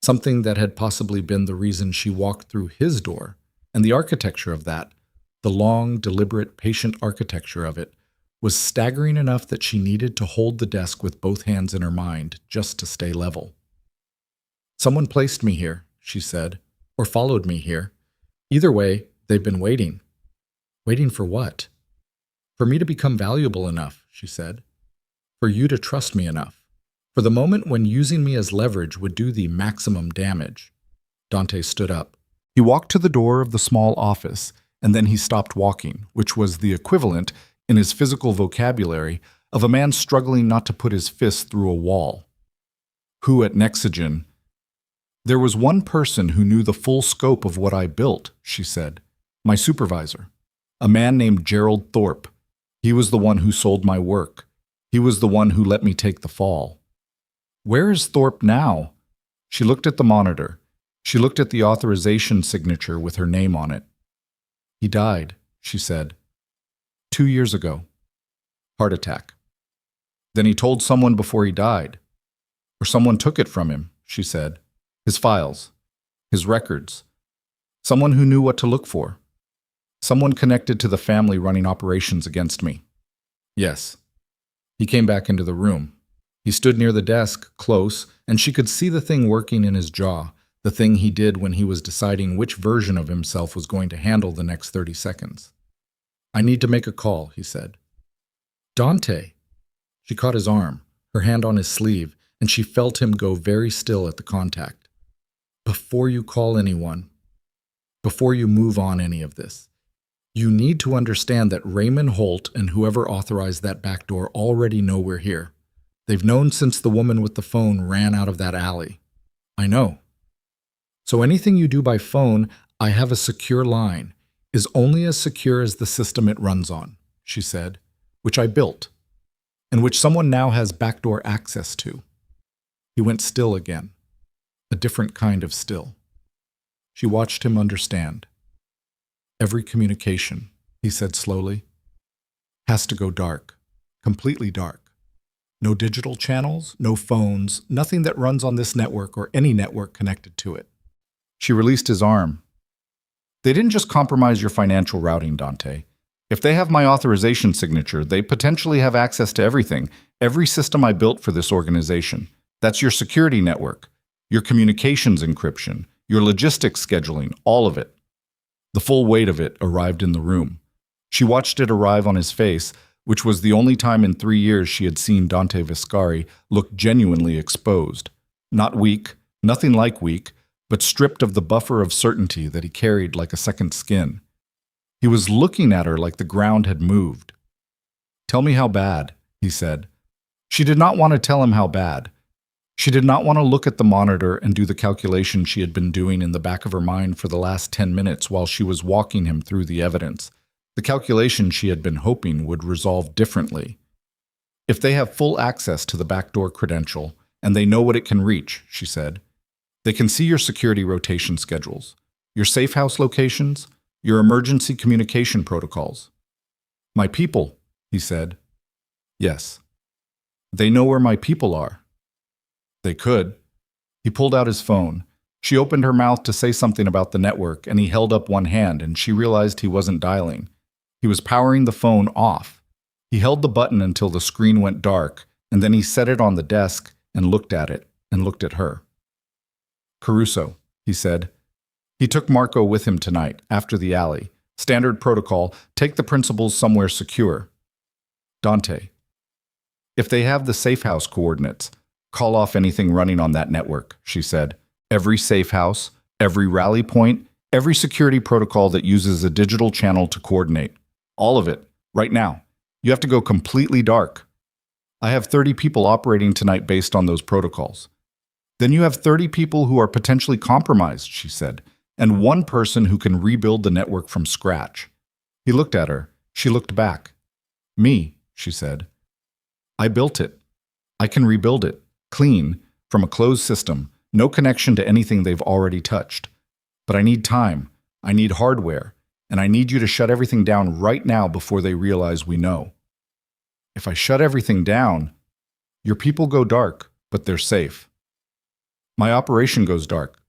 S1: something that had possibly been the reason she walked through his door, and the architecture of that, the long, deliberate, patient architecture of it, was staggering enough that she needed to hold the desk with both hands in her mind just to stay level. Someone placed me here, she said, or followed me here. Either way, they've been waiting. Waiting for what? For me to become valuable enough, she said. For you to trust me enough. For the moment when using me as leverage would do the maximum damage. Dante stood up. He walked to the door of the small office, and then he stopped walking, which was the equivalent, in his physical vocabulary, of a man struggling not to put his fist through a wall. Who at Nexogen? There was one person who knew the full scope of what I built, she said. My supervisor. A man named Gerald Thorpe. He was the one who sold my work. He was the one who let me take the fall. Where is Thorpe now? She looked at the monitor. She looked at the authorization signature with her name on it. He died, she said. 2 years ago. Heart attack. Then he told someone before he died. Or someone took it from him, she said. His files. His records. Someone who knew what to look for. Someone connected to the family running operations against me. Yes. He came back into the room. He stood near the desk, close, and she could see the thing working in his jaw, the thing he did when he was deciding which version of himself was going to handle the next 30 seconds. I need to make a call, he said. Dante! She caught his arm, her hand on his sleeve, and she felt him go very still at the contact. Before you call anyone, before you move on any of this, you need to understand that Raymond Holt and whoever authorized that back door already know we're here. They've known since the woman with the phone ran out of that alley. I know. So anything you do by phone, I have a secure line, is only as secure as the system it runs on, she said, which I built, and which someone now has backdoor access to. He went still again, a different kind of still. She watched him understand. Every communication, he said slowly, has to go dark, completely dark. No digital channels, no phones, nothing that runs on this network or any network connected to it. She released his arm. They didn't just compromise your financial routing, Dante. If they have my authorization signature, they potentially have access to everything, every system I built for this organization. That's your security network, your communications encryption, your logistics scheduling, all of it. The full weight of it arrived in the room. She watched it arrive on his face, which was the only time in 3 years she had seen Dante Viscari look genuinely exposed. Not weak, nothing like weak, but stripped of the buffer of certainty that he carried like a second skin. He was looking at her like the ground had moved. Tell me how bad, he said. She did not want to tell him how bad. She did not want to look at the monitor and do the calculation she had been doing in the back of her mind for the last 10 minutes while she was walking him through the evidence. The calculation she had been hoping would resolve differently. If they have full access to the backdoor credential, and they know what it can reach, she said, they can see your security rotation schedules, your safe house locations, your emergency communication protocols. My people, he said. Yes. They know where my people are. They could. He pulled out his phone. She opened her mouth to say something about the network, and he held up one hand, and she realized he wasn't dialing. He was powering the phone off. He held the button until the screen went dark, and then he set it on the desk and looked at it, and looked at her. Caruso, he said. He took Marco with him tonight, after the alley. Standard protocol, take the principals somewhere secure. Dante. If they have the safe house coordinates, call off anything running on that network, she said. Every safe house, every rally point, every security protocol that uses a digital channel to coordinate. All of it, right now. You have to go completely dark. I have 30 people operating tonight based on those protocols. Then you have 30 people who are potentially compromised, she said, and one person who can rebuild the network from scratch. He looked at her. She looked back. Me, she said. I built it. I can rebuild it, clean, from a closed system, no connection to anything they've already touched. But I need time, I need hardware, and I need you to shut everything down right now before they realize we know. If I shut everything down, your people go dark, but they're safe. My operation goes dark.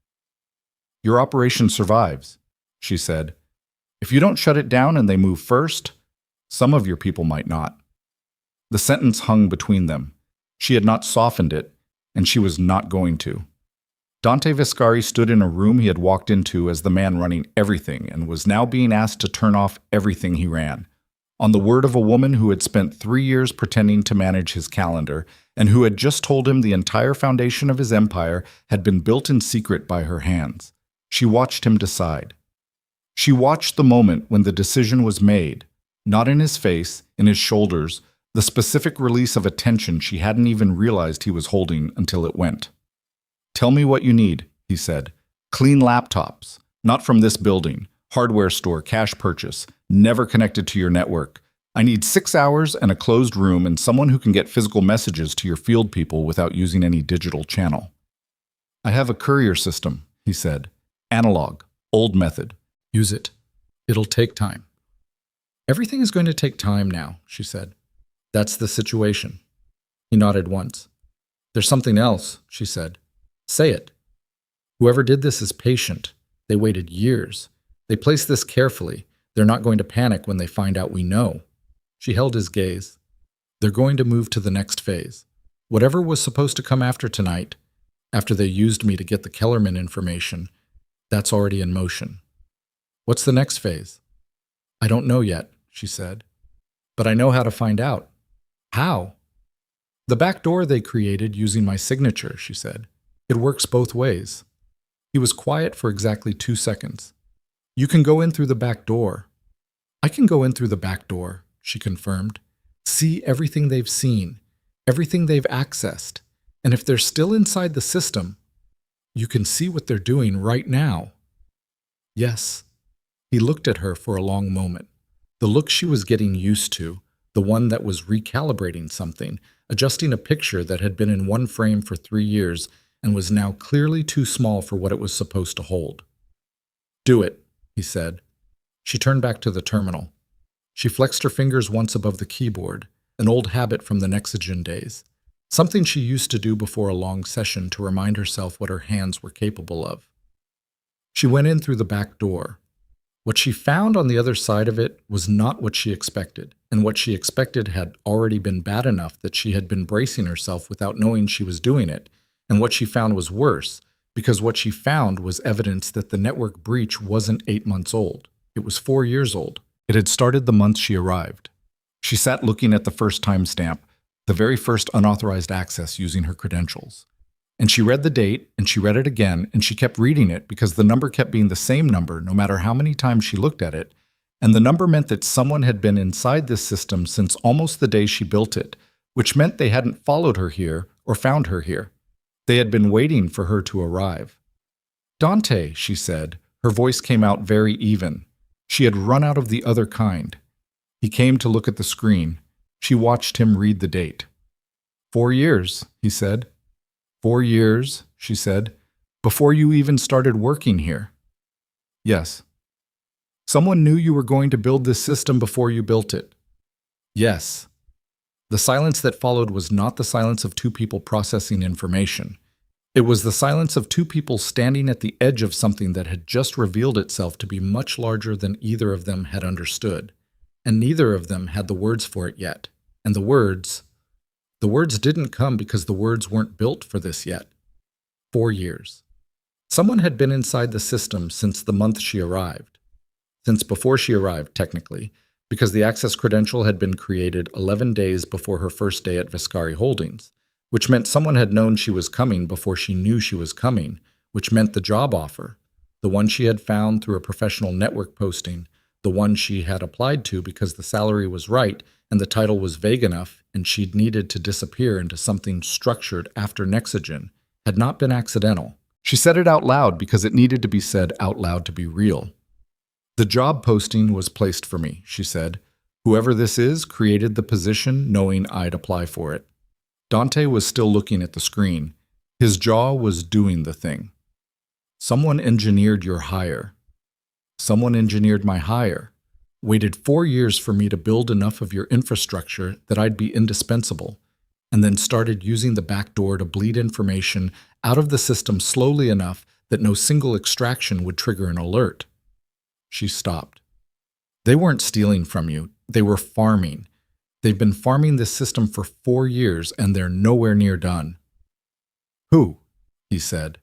S1: Your operation survives, she said. If you don't shut it down and they move first, some of your people might not. The sentence hung between them. She had not softened it, and she was not going to. Dante Viscari stood in a room he had walked into as the man running everything and was now being asked to turn off everything he ran. On the word of a woman who had spent 3 years pretending to manage his calendar and who had just told him the entire foundation of his empire had been built in secret by her hands. She watched him decide. She watched the moment when the decision was made, not in his face, in his shoulders, the specific release of a tension she hadn't even realized he was holding until it went. Tell me what you need, he said. Clean laptops, not from this building, hardware store, cash purchase, never connected to your network. I need 6 hours and a closed room and someone who can get physical messages to your field people without using any digital channel. I have a courier system, he said. Analog, old method. Use it. It'll take time. Everything is going to take time now, she said. That's the situation. He nodded once. There's something else, she said. Say it. Whoever did this is patient. They waited years. They placed this carefully. They're not going to panic when they find out we know. She held his gaze. They're going to move to the next phase. Whatever was supposed to come after tonight, after they used me to get the Kellerman information, that's already in motion. What's the next phase? I don't know yet, she said. But I know how to find out. How? The back door they created using my signature, she said. It works both ways. He was quiet for exactly 2 seconds. You can go in through the back door. I can go in through the back door, she confirmed. See everything they've seen, everything they've accessed. And if they're still inside the system, you can see what they're doing right now. Yes. He looked at her for a long moment. The look she was getting used to, the one that was recalibrating something, adjusting a picture that had been in one frame for 3 years and was now clearly too small for what it was supposed to hold. Do it, he said. She turned back to the terminal. She flexed her fingers once above the keyboard, an old habit from the Nexigen days, something she used to do before a long session to remind herself what her hands were capable of. She went in through the back door. What she found on the other side of it was not what she expected, and what she expected had already been bad enough that she had been bracing herself without knowing she was doing it, and what she found was worse, because what she found was evidence that the network breach wasn't 8 months old. It was 4 years old. It had started the month she arrived. She sat looking at the first timestamp, the very first unauthorized access using her credentials. And she read the date, and she read it again, and she kept reading it because the number kept being the same number no matter how many times she looked at it, and the number meant that someone had been inside this system since almost the day she built it, which meant they hadn't followed her here or found her here. They had been waiting for her to arrive. Dante, she said. Her voice came out very even. She had run out of the other kind. He came to look at the screen. She watched him read the date. 4 years, he said. 4 years, she said, before you even started working here. Yes. Someone knew you were going to build this system before you built it. Yes. The silence that followed was not the silence of 2 people processing information. It was the silence of 2 people standing at the edge of something that had just revealed itself to be much larger than either of them had understood. And neither of them had the words for it yet. And the words didn't come because the words weren't built for this yet. 4 years. Someone had been inside the system since the month she arrived. Since before she arrived, technically, because the access credential had been created 11 days before her first day at Viscari Holdings, which meant someone had known she was coming before she knew she was coming, which meant the job offer, the one she had found through a professional network posting, the one she had applied to because the salary was right and the title was vague enough and she'd needed to disappear into something structured after Nexogen had not been accidental. She said it out loud because it needed to be said out loud to be real. The job posting was placed for me, she said. Whoever this is created the position knowing I'd apply for it. Dante was still looking at the screen. His jaw was doing the thing. Someone engineered your hire. Someone engineered my hire. Waited 4 years for me to build enough of your infrastructure that I'd be indispensable, and then started using the back door to bleed information out of the system slowly enough that no single extraction would trigger an alert. She stopped. They weren't stealing from you. They were farming. They've been farming this system for 4 years, and they're nowhere near done. Who? He said.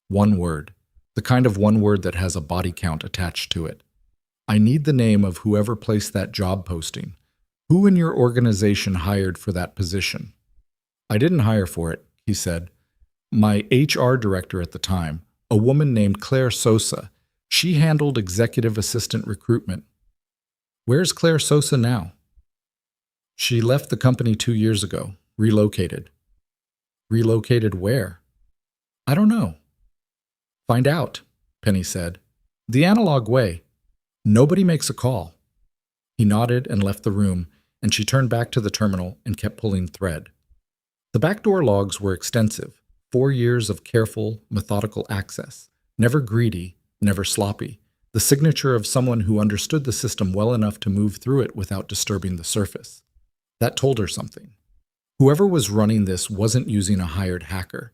S1: One word. The kind of one word that has a body count attached to it. I need the name of whoever placed that job posting. Who in your organization hired for that position? I didn't hire for it, he said. My HR director at the time, a woman named Claire Sosa, she handled executive assistant recruitment. Where's Claire Sosa now? She left the company 2 years ago, relocated. Relocated where? I don't know. Find out, Penny said. The analog way. Nobody makes a call. He nodded and left the room, and she turned back to the terminal and kept pulling thread. The backdoor logs were extensive, 4 years of careful, methodical access, never greedy, never sloppy, the signature of someone who understood the system well enough to move through it without disturbing the surface. That told her something. Whoever was running this wasn't using a hired hacker.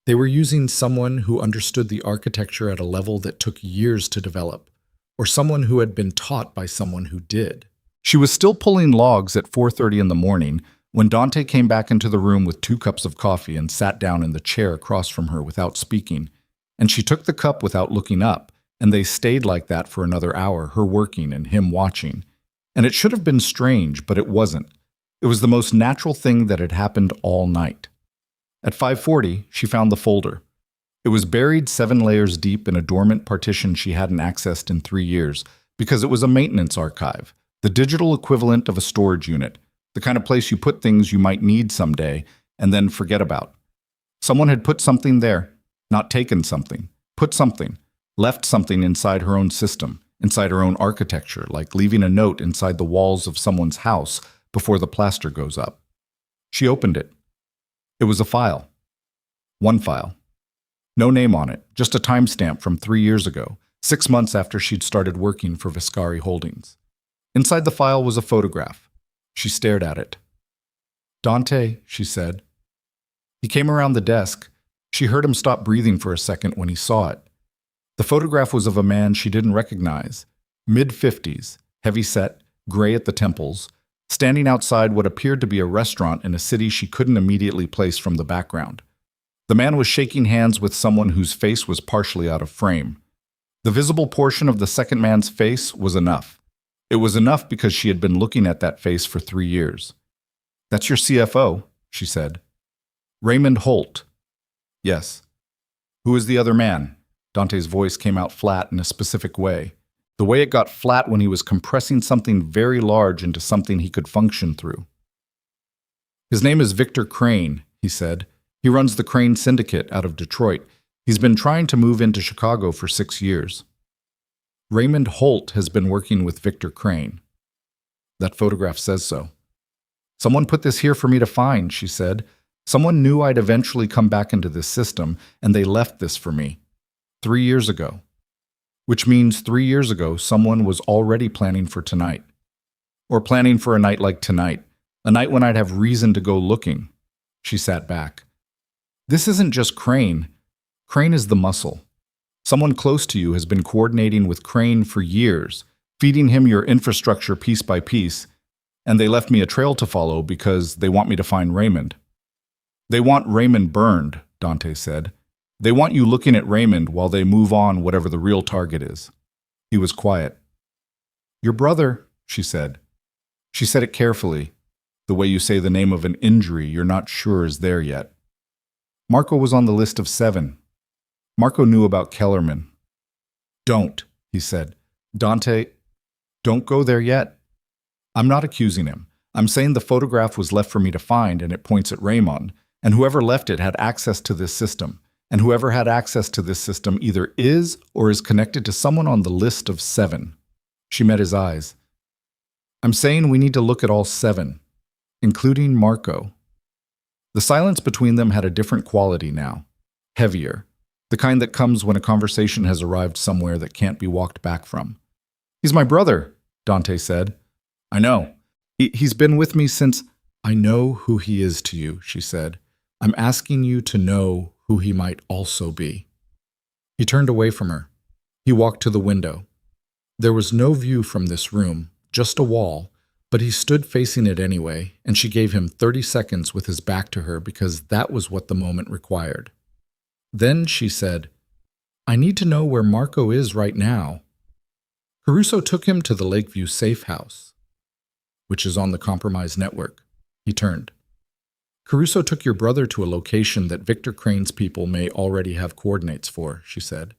S1: They were using someone who understood the architecture at a level that took years to develop, or someone who had been taught by someone who did. She was still pulling logs at 4:30 in the morning when Dante came back into the room with 2 cups of coffee and sat down in the chair across from her without speaking, and she took the cup without looking up, and they stayed like that for another hour, her working and him watching. And it should have been strange, but it wasn't. It was the most natural thing that had happened all night. At 5:40, she found the folder. It was buried 7 layers deep in a dormant partition she hadn't accessed in 3 years, because it was a maintenance archive, the digital equivalent of a storage unit, the kind of place you put things you might need someday and then forget about. Someone had put something there, not taken something, put something, left something inside her own system, inside her own architecture, like leaving a note inside the walls of someone's house before the plaster goes up. She opened it. It was a file. One file. No name on it, just a timestamp from 3 years ago, 6 months after she'd started working for Viscari Holdings. Inside the file was a photograph. She stared at it. Dante, she said. He came around the desk. She heard him stop breathing for a second when he saw it. The photograph was of a man she didn't recognize, mid-50s, heavy-set, gray at the temples, standing outside what appeared to be a restaurant in a city she couldn't immediately place from the background. The man was shaking hands with someone whose face was partially out of frame. The visible portion of the second man's face was enough. It was enough because she had been looking at that face for 3 years. That's your CFO, she said. Raymond Holt. Yes. Who is the other man? Dante's voice came out flat in a specific way. The way it got flat when he was compressing something very large into something he could function through. His name is Victor Crane, he said. He runs the Crane Syndicate out of Detroit. He's been trying to move into Chicago for 6 years. Raymond Holt has been working with Victor Crane. That photograph says so. Someone put this here for me to find, she said. Someone knew I'd eventually come back into this system, and they left this for me. 3 years ago. Which means 3 years ago, someone was already planning for tonight. Or planning for a night like tonight, a night when I'd have reason to go looking. She sat back. This isn't just Crane. Crane is the muscle. Someone close to you has been coordinating with Crane for years, feeding him your infrastructure piece by piece, and they left me a trail to follow because they want me to find Raymond. They want Raymond burned, Dante said. They want you looking at Raymond while they move on whatever the real target is. He was quiet. Your brother, she said. She said it carefully, the way you say the name of an injury you're not sure is there yet. Marco was on the list of 7. Marco knew about Kellerman. Don't, he said. Dante, don't go there yet. I'm not accusing him. I'm saying the photograph was left for me to find, and it points at Raymond, and whoever left it had access to this system. And whoever had access to this system either is or is connected to someone on the list of 7. She met his eyes. I'm saying we need to look at all 7, including Marco. The silence between them had a different quality now, heavier, the kind that comes when a conversation has arrived somewhere that can't be walked back from. He's my brother, Dante said. I know. He's been with me since... I know who he is to you, she said. I'm asking you to know who he might also be. He turned away from her. He walked to the window. There was no view from this room, just a wall, but he stood facing it anyway, and she gave him 30 seconds with his back to her because that was what the moment required. Then she said, I need to know where Marco is right now. Caruso took him to the Lakeview safe house, which is on the compromised network. He turned. Caruso took your brother to a location that Victor Crane's people may already have coordinates for, she said.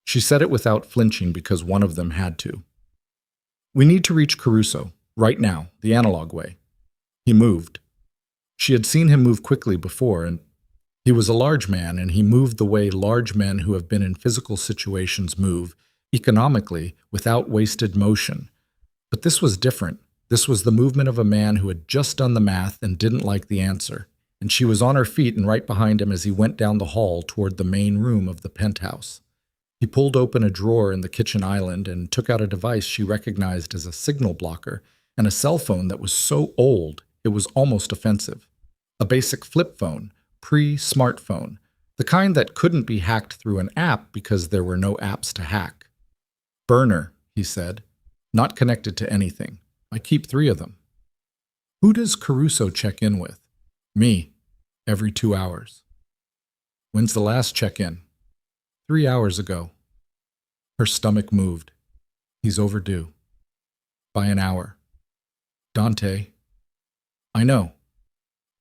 S1: She said it without flinching because one of them had to. We need to reach Caruso, right now, the analog way. He moved. She had seen him move quickly before, and he was a large man, and he moved the way large men who have been in physical situations move, economically, without wasted motion. But this was different. This was the movement of a man who had just done the math and didn't like the answer, and she was on her feet and right behind him as he went down the hall toward the main room of the penthouse. He pulled open a drawer in the kitchen island and took out a device she recognized as a signal blocker and a cell phone that was so old it was almost offensive. A basic flip phone, pre-smartphone, the kind that couldn't be hacked through an app because there were no apps to hack. Burner, he said, not connected to anything. I keep 3 of them. Who does Caruso check in with? Me, every 2 hours. When's the last check-in? 3 hours ago. Her stomach moved. He's overdue. By an hour. Dante. I know.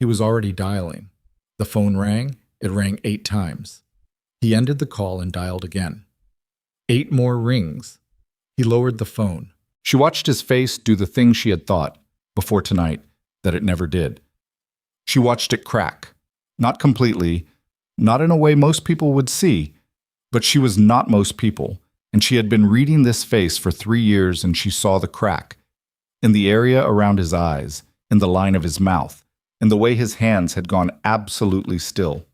S1: He was already dialing. The phone rang. It rang 8 times. He ended the call and dialed again. 8 more rings. He lowered the phone. She watched his face do the thing she had thought, before tonight, that it never did. She watched it crack. Not completely, not in a way most people would see, but she was not most people, and she had been reading this face for 3 years and she saw the crack. In the area around his eyes, in the line of his mouth, in the way his hands had gone absolutely still.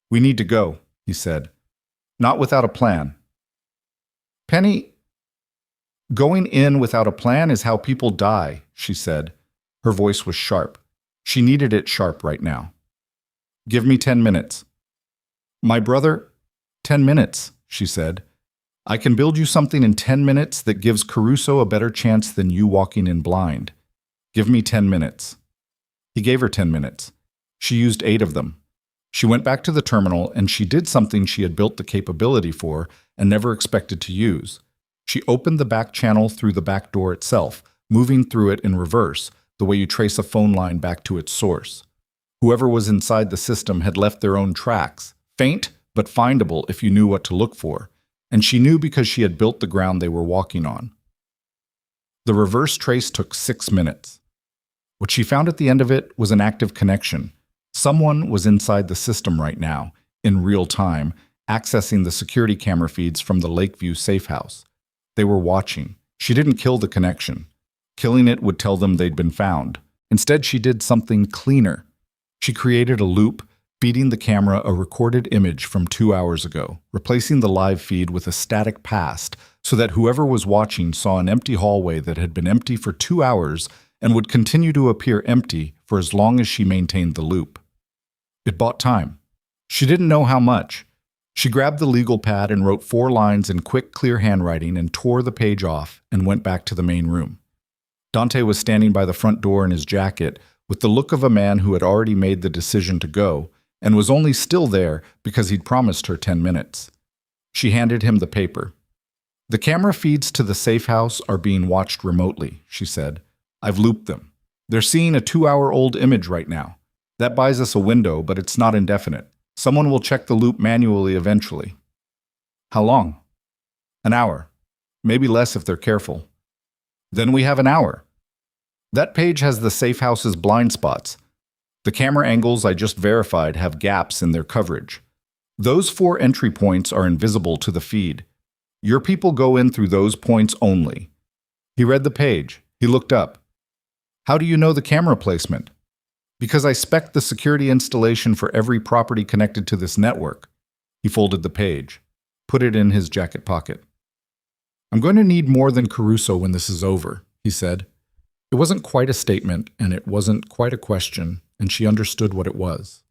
S1: We need to go, he said. Not without a plan. Penny... Going in without a plan is how people die, she said. Her voice was sharp. She needed it sharp right now. Give me 10 minutes. My brother, 10 minutes, she said. I can build you something in 10 minutes that gives Caruso a better chance than you walking in blind. Give me 10 minutes. He gave her 10 minutes. She used 8 of them. She went back to the terminal and she did something she had built the capability for and never expected to use. She opened the back channel through the back door itself, moving through it in reverse, the way you trace a phone line back to its source. Whoever was inside the system had left their own tracks, faint but findable if you knew what to look for, and she knew because she had built the ground they were walking on. The reverse trace took 6 minutes. What she found at the end of it was an active connection. Someone was inside the system right now, in real time, accessing the security camera feeds from the Lakeview safe house. They were watching. She didn't kill the connection. Killing it would tell them they'd been found. Instead, she did something cleaner. She created a loop, feeding the camera a recorded image from 2 hours ago, replacing the live feed with a static past so that whoever was watching saw an empty hallway that had been empty for 2 hours and would continue to appear empty for as long as she maintained the loop. It bought time. She didn't know how much. She grabbed the legal pad and wrote 4 lines in quick, clear handwriting and tore the page off and went back to the main room. Dante was standing by the front door in his jacket with the look of a man who had already made the decision to go and was only still there because he'd promised her 10 minutes. She handed him the paper. The camera feeds to the safe house are being watched remotely, she said. I've looped them. They're seeing a 2-hour-old image right now. That buys us a window, but it's not indefinite. Someone will check the loop manually eventually. How long? An hour. Maybe less if they're careful. Then we have an hour. That page has the safe house's blind spots. The camera angles I just verified have gaps in their coverage. Those 4 entry points are invisible to the feed. Your people go in through those points only. He read the page. He looked up. How do you know the camera placement? Because I spec'd the security installation for every property connected to this network. He folded the page, put it in his jacket pocket. I'm going to need more than Caruso when this is over, he said. It wasn't quite a statement, and it wasn't quite a question, and she understood what it was.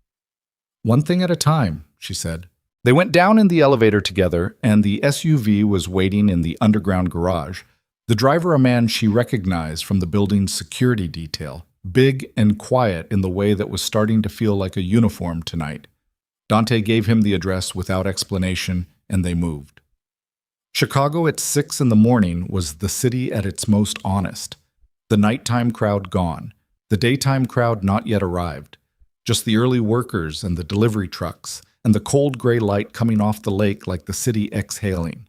S1: One thing at a time, she said. They went down in the elevator together, and the SUV was waiting in the underground garage. The driver, a man she recognized from the building's security detail, big and quiet in the way that was starting to feel like a uniform tonight. Dante gave him the address without explanation, and they moved. Chicago at 6 in the morning was the city at its most honest. The nighttime crowd gone, the daytime crowd not yet arrived. Just the early workers and the delivery trucks, and the cold gray light coming off the lake like the city exhaling.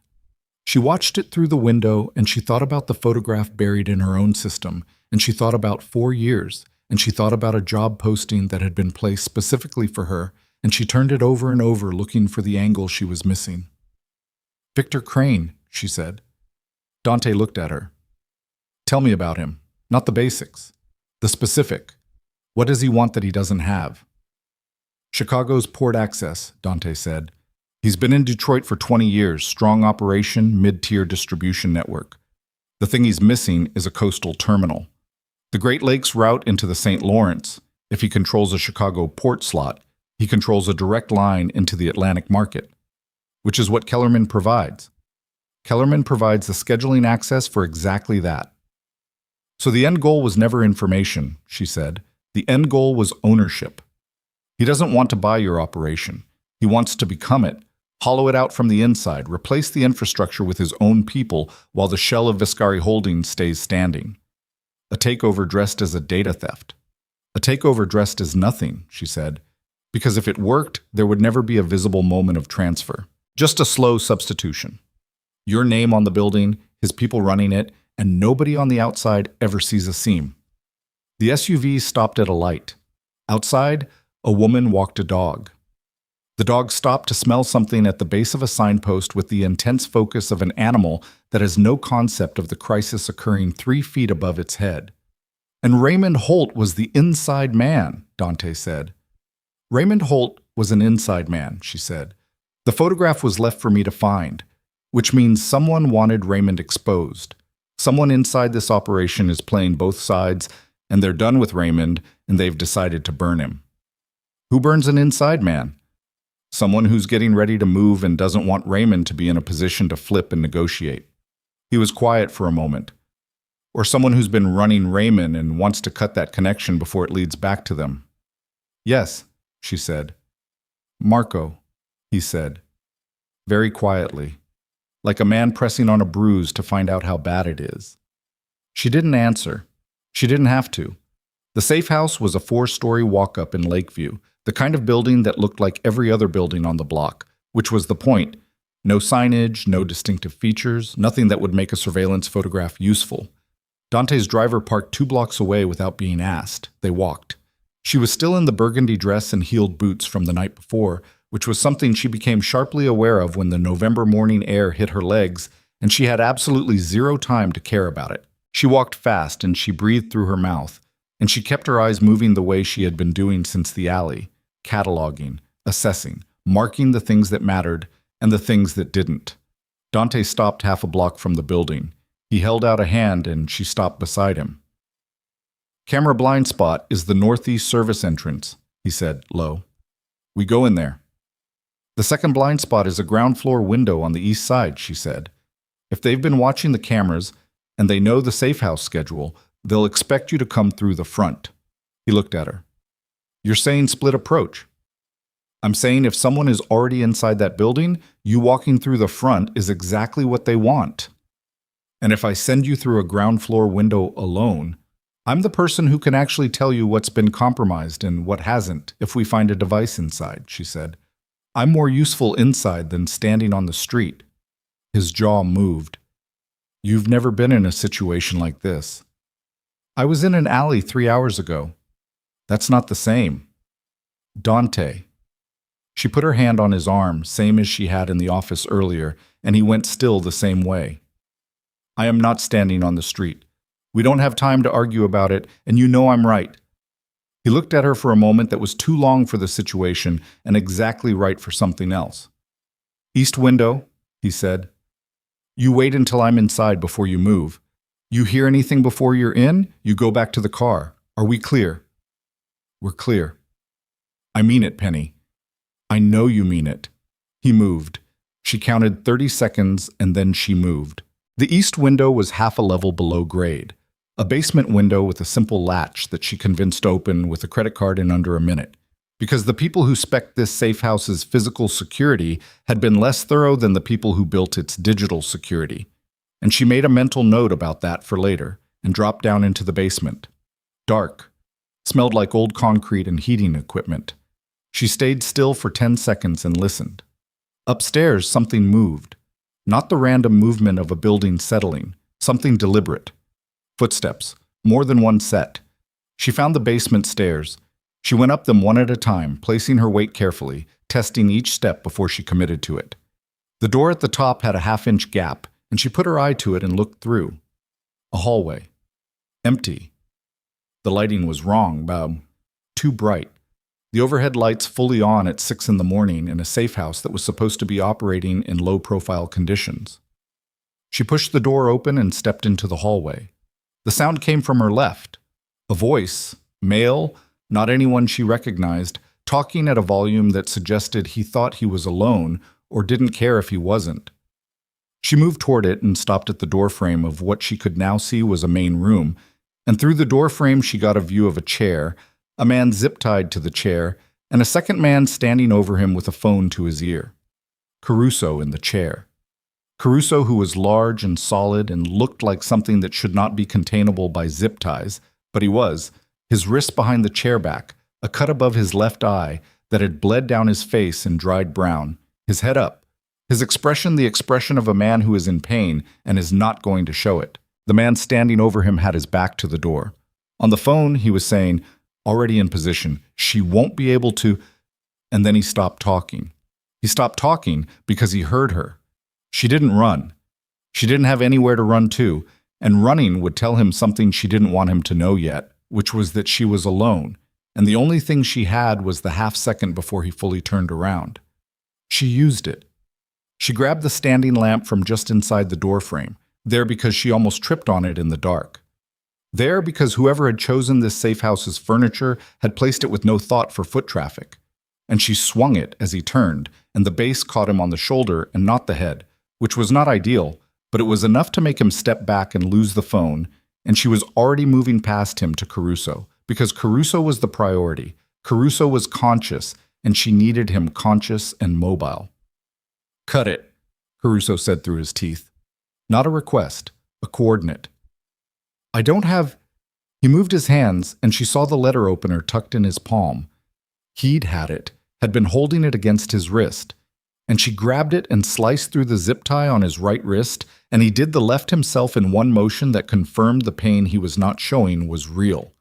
S1: She watched it through the window, and she thought about the photograph buried in her own system, and she thought about 4 years, and she thought about a job posting that had been placed specifically for her, and she turned it over and over looking for the angle she was missing. Victor Crane, she said. Dante looked at her. Tell me about him. Not the basics. The specific. What does he want that he doesn't have? Chicago's port access, Dante said. He's been in Detroit for 20 years, strong operation, mid-tier distribution network. The thing he's missing is a coastal terminal. The Great Lakes route into the St. Lawrence. If he controls a Chicago port slot, he controls a direct line into the Atlantic market, which is what Kellerman provides. Kellerman provides the scheduling access for exactly that. So the end goal was never information, she said. The end goal was ownership. He doesn't want to buy your operation. He wants to become it, hollow it out from the inside, replace the infrastructure with his own people while the shell of Viscari Holdings stays standing. A takeover dressed as a data theft. A takeover dressed as nothing, she said, because if it worked, there would never be a visible moment of transfer. Just a slow substitution. Your name on the building, his people running it, and nobody on the outside ever sees a seam. The SUV stopped at a light. Outside, a woman walked a dog. The dog stopped to smell something at the base of a signpost with the intense focus of an animal that has no concept of the crisis occurring 3 feet above its head. And Raymond Holt was the inside man, Dante said. Raymond Holt was an inside man, she said. The photograph was left for me to find, which means someone wanted Raymond exposed. Someone inside this operation is playing both sides, and they're done with Raymond, and they've decided to burn him. Who burns an inside man? Someone who's getting ready to move and doesn't want Raymond to be in a position to flip and negotiate. He was quiet for a moment. Or someone who's been running Raymond and wants to cut that connection before it leads back to them. Yes, she said. Marco, he said, very quietly, like a man pressing on a bruise to find out how bad it is. She didn't answer. She didn't have to. The safe house was a 4-story walk-up in Lakeview, the kind of building that looked like every other building on the block, which was the point. No signage, no distinctive features, nothing that would make a surveillance photograph useful. Dante's driver parked 2 blocks away without being asked. They walked. She was still in the burgundy dress and heeled boots from the night before, which was something she became sharply aware of when the November morning air hit her legs, and she had absolutely zero time to care about it. She walked fast, and she breathed through her mouth, and she kept her eyes moving the way she had been doing since the alley, cataloging, assessing, marking the things that mattered and the things that didn't. Dante stopped half a block from the building. He held out a hand, and she stopped beside him. Camera blind spot is the northeast service entrance, he said, low. We go in there. The second blind spot is a ground floor window on the east side, she said. If they've been watching the cameras and they know the safe house schedule, they'll expect you to come through the front. He looked at her. You're saying split approach. I'm saying if someone is already inside that building, you walking through the front is exactly what they want. And if I send you through a ground floor window alone, I'm the person who can actually tell you what's been compromised and what hasn't if we find a device inside, she said. I'm more useful inside than standing on the street. His jaw moved. You've never been in a situation like this. I was in an alley 3 hours ago. That's not the same. Dante. She put her hand on his arm, same as she had in the office earlier, and he went still the same way. I am not standing on the street. We don't have time to argue about it, and you know I'm right. He looked at her for a moment that was too long for the situation and exactly right for something else. East window, he said. You wait until I'm inside before you move. You hear anything before you're in, you go back to the car. Are we clear? We're clear. I mean it, Penny. I know you mean it. He moved. She counted 30 seconds and then she moved. The east window was half a level below grade. A basement window with a simple latch that she convinced open with a credit card in under a minute. Because the people who spec'd this safe house's physical security had been less thorough than the people who built its digital security. And she made a mental note about that for later and dropped down into the basement. Dark. Smelled like old concrete and heating equipment. She stayed still for 10 seconds and listened. Upstairs, something moved. Not the random movement of a building settling, something deliberate. Footsteps, more than one set. She found the basement stairs. She went up them one at a time, placing her weight carefully, testing each step before she committed to it. The door at the top had a half-inch gap, and she put her eye to it and looked through. A hallway. Empty. The lighting was wrong, too bright. The overhead lights fully on at 6 in the morning in a safe house that was supposed to be operating in low-profile conditions. She pushed the door open and stepped into the hallway. The sound came from her left. A voice, male, not anyone she recognized, talking at a volume that suggested he thought he was alone or didn't care if he wasn't. She moved toward it and stopped at the doorframe of what she could now see was a main room, and through the doorframe she got a view of a chair, a man zip-tied to the chair, and a second man standing over him with a phone to his ear. Caruso in the chair. Caruso, who was large and solid and looked like something that should not be containable by zip ties, but he was, his wrist behind the chair back, a cut above his left eye that had bled down his face and dried brown, his head up, his expression the expression of a man who is in pain and is not going to show it. The man standing over him had his back to the door. On the phone, he was saying, already in position, she won't be able to, and then he stopped talking. He stopped talking because he heard her. She didn't run. She didn't have anywhere to run to, and running would tell him something she didn't want him to know yet, which was that she was alone, and the only thing she had was the half-second before he fully turned around. She used it. She grabbed the standing lamp from just inside the doorframe, there because she almost tripped on it in the dark. There because whoever had chosen this safe house's furniture had placed it with no thought for foot traffic. And she swung it as he turned, and the base caught him on the shoulder and not the head, which was not ideal, but it was enough to make him step back and lose the phone, and she was already moving past him to Caruso, because Caruso was the priority. Caruso was conscious, and she needed him conscious and mobile. "Cut it," Caruso said through his teeth. Not a request, a coordinate. "I don't have—" He moved his hands, and she saw the letter opener tucked in his palm. He'd had it, had been holding it against his wrist, and she grabbed it and sliced through the zip tie on his right wrist, and he did the left himself in one motion that confirmed the pain he was not showing was real.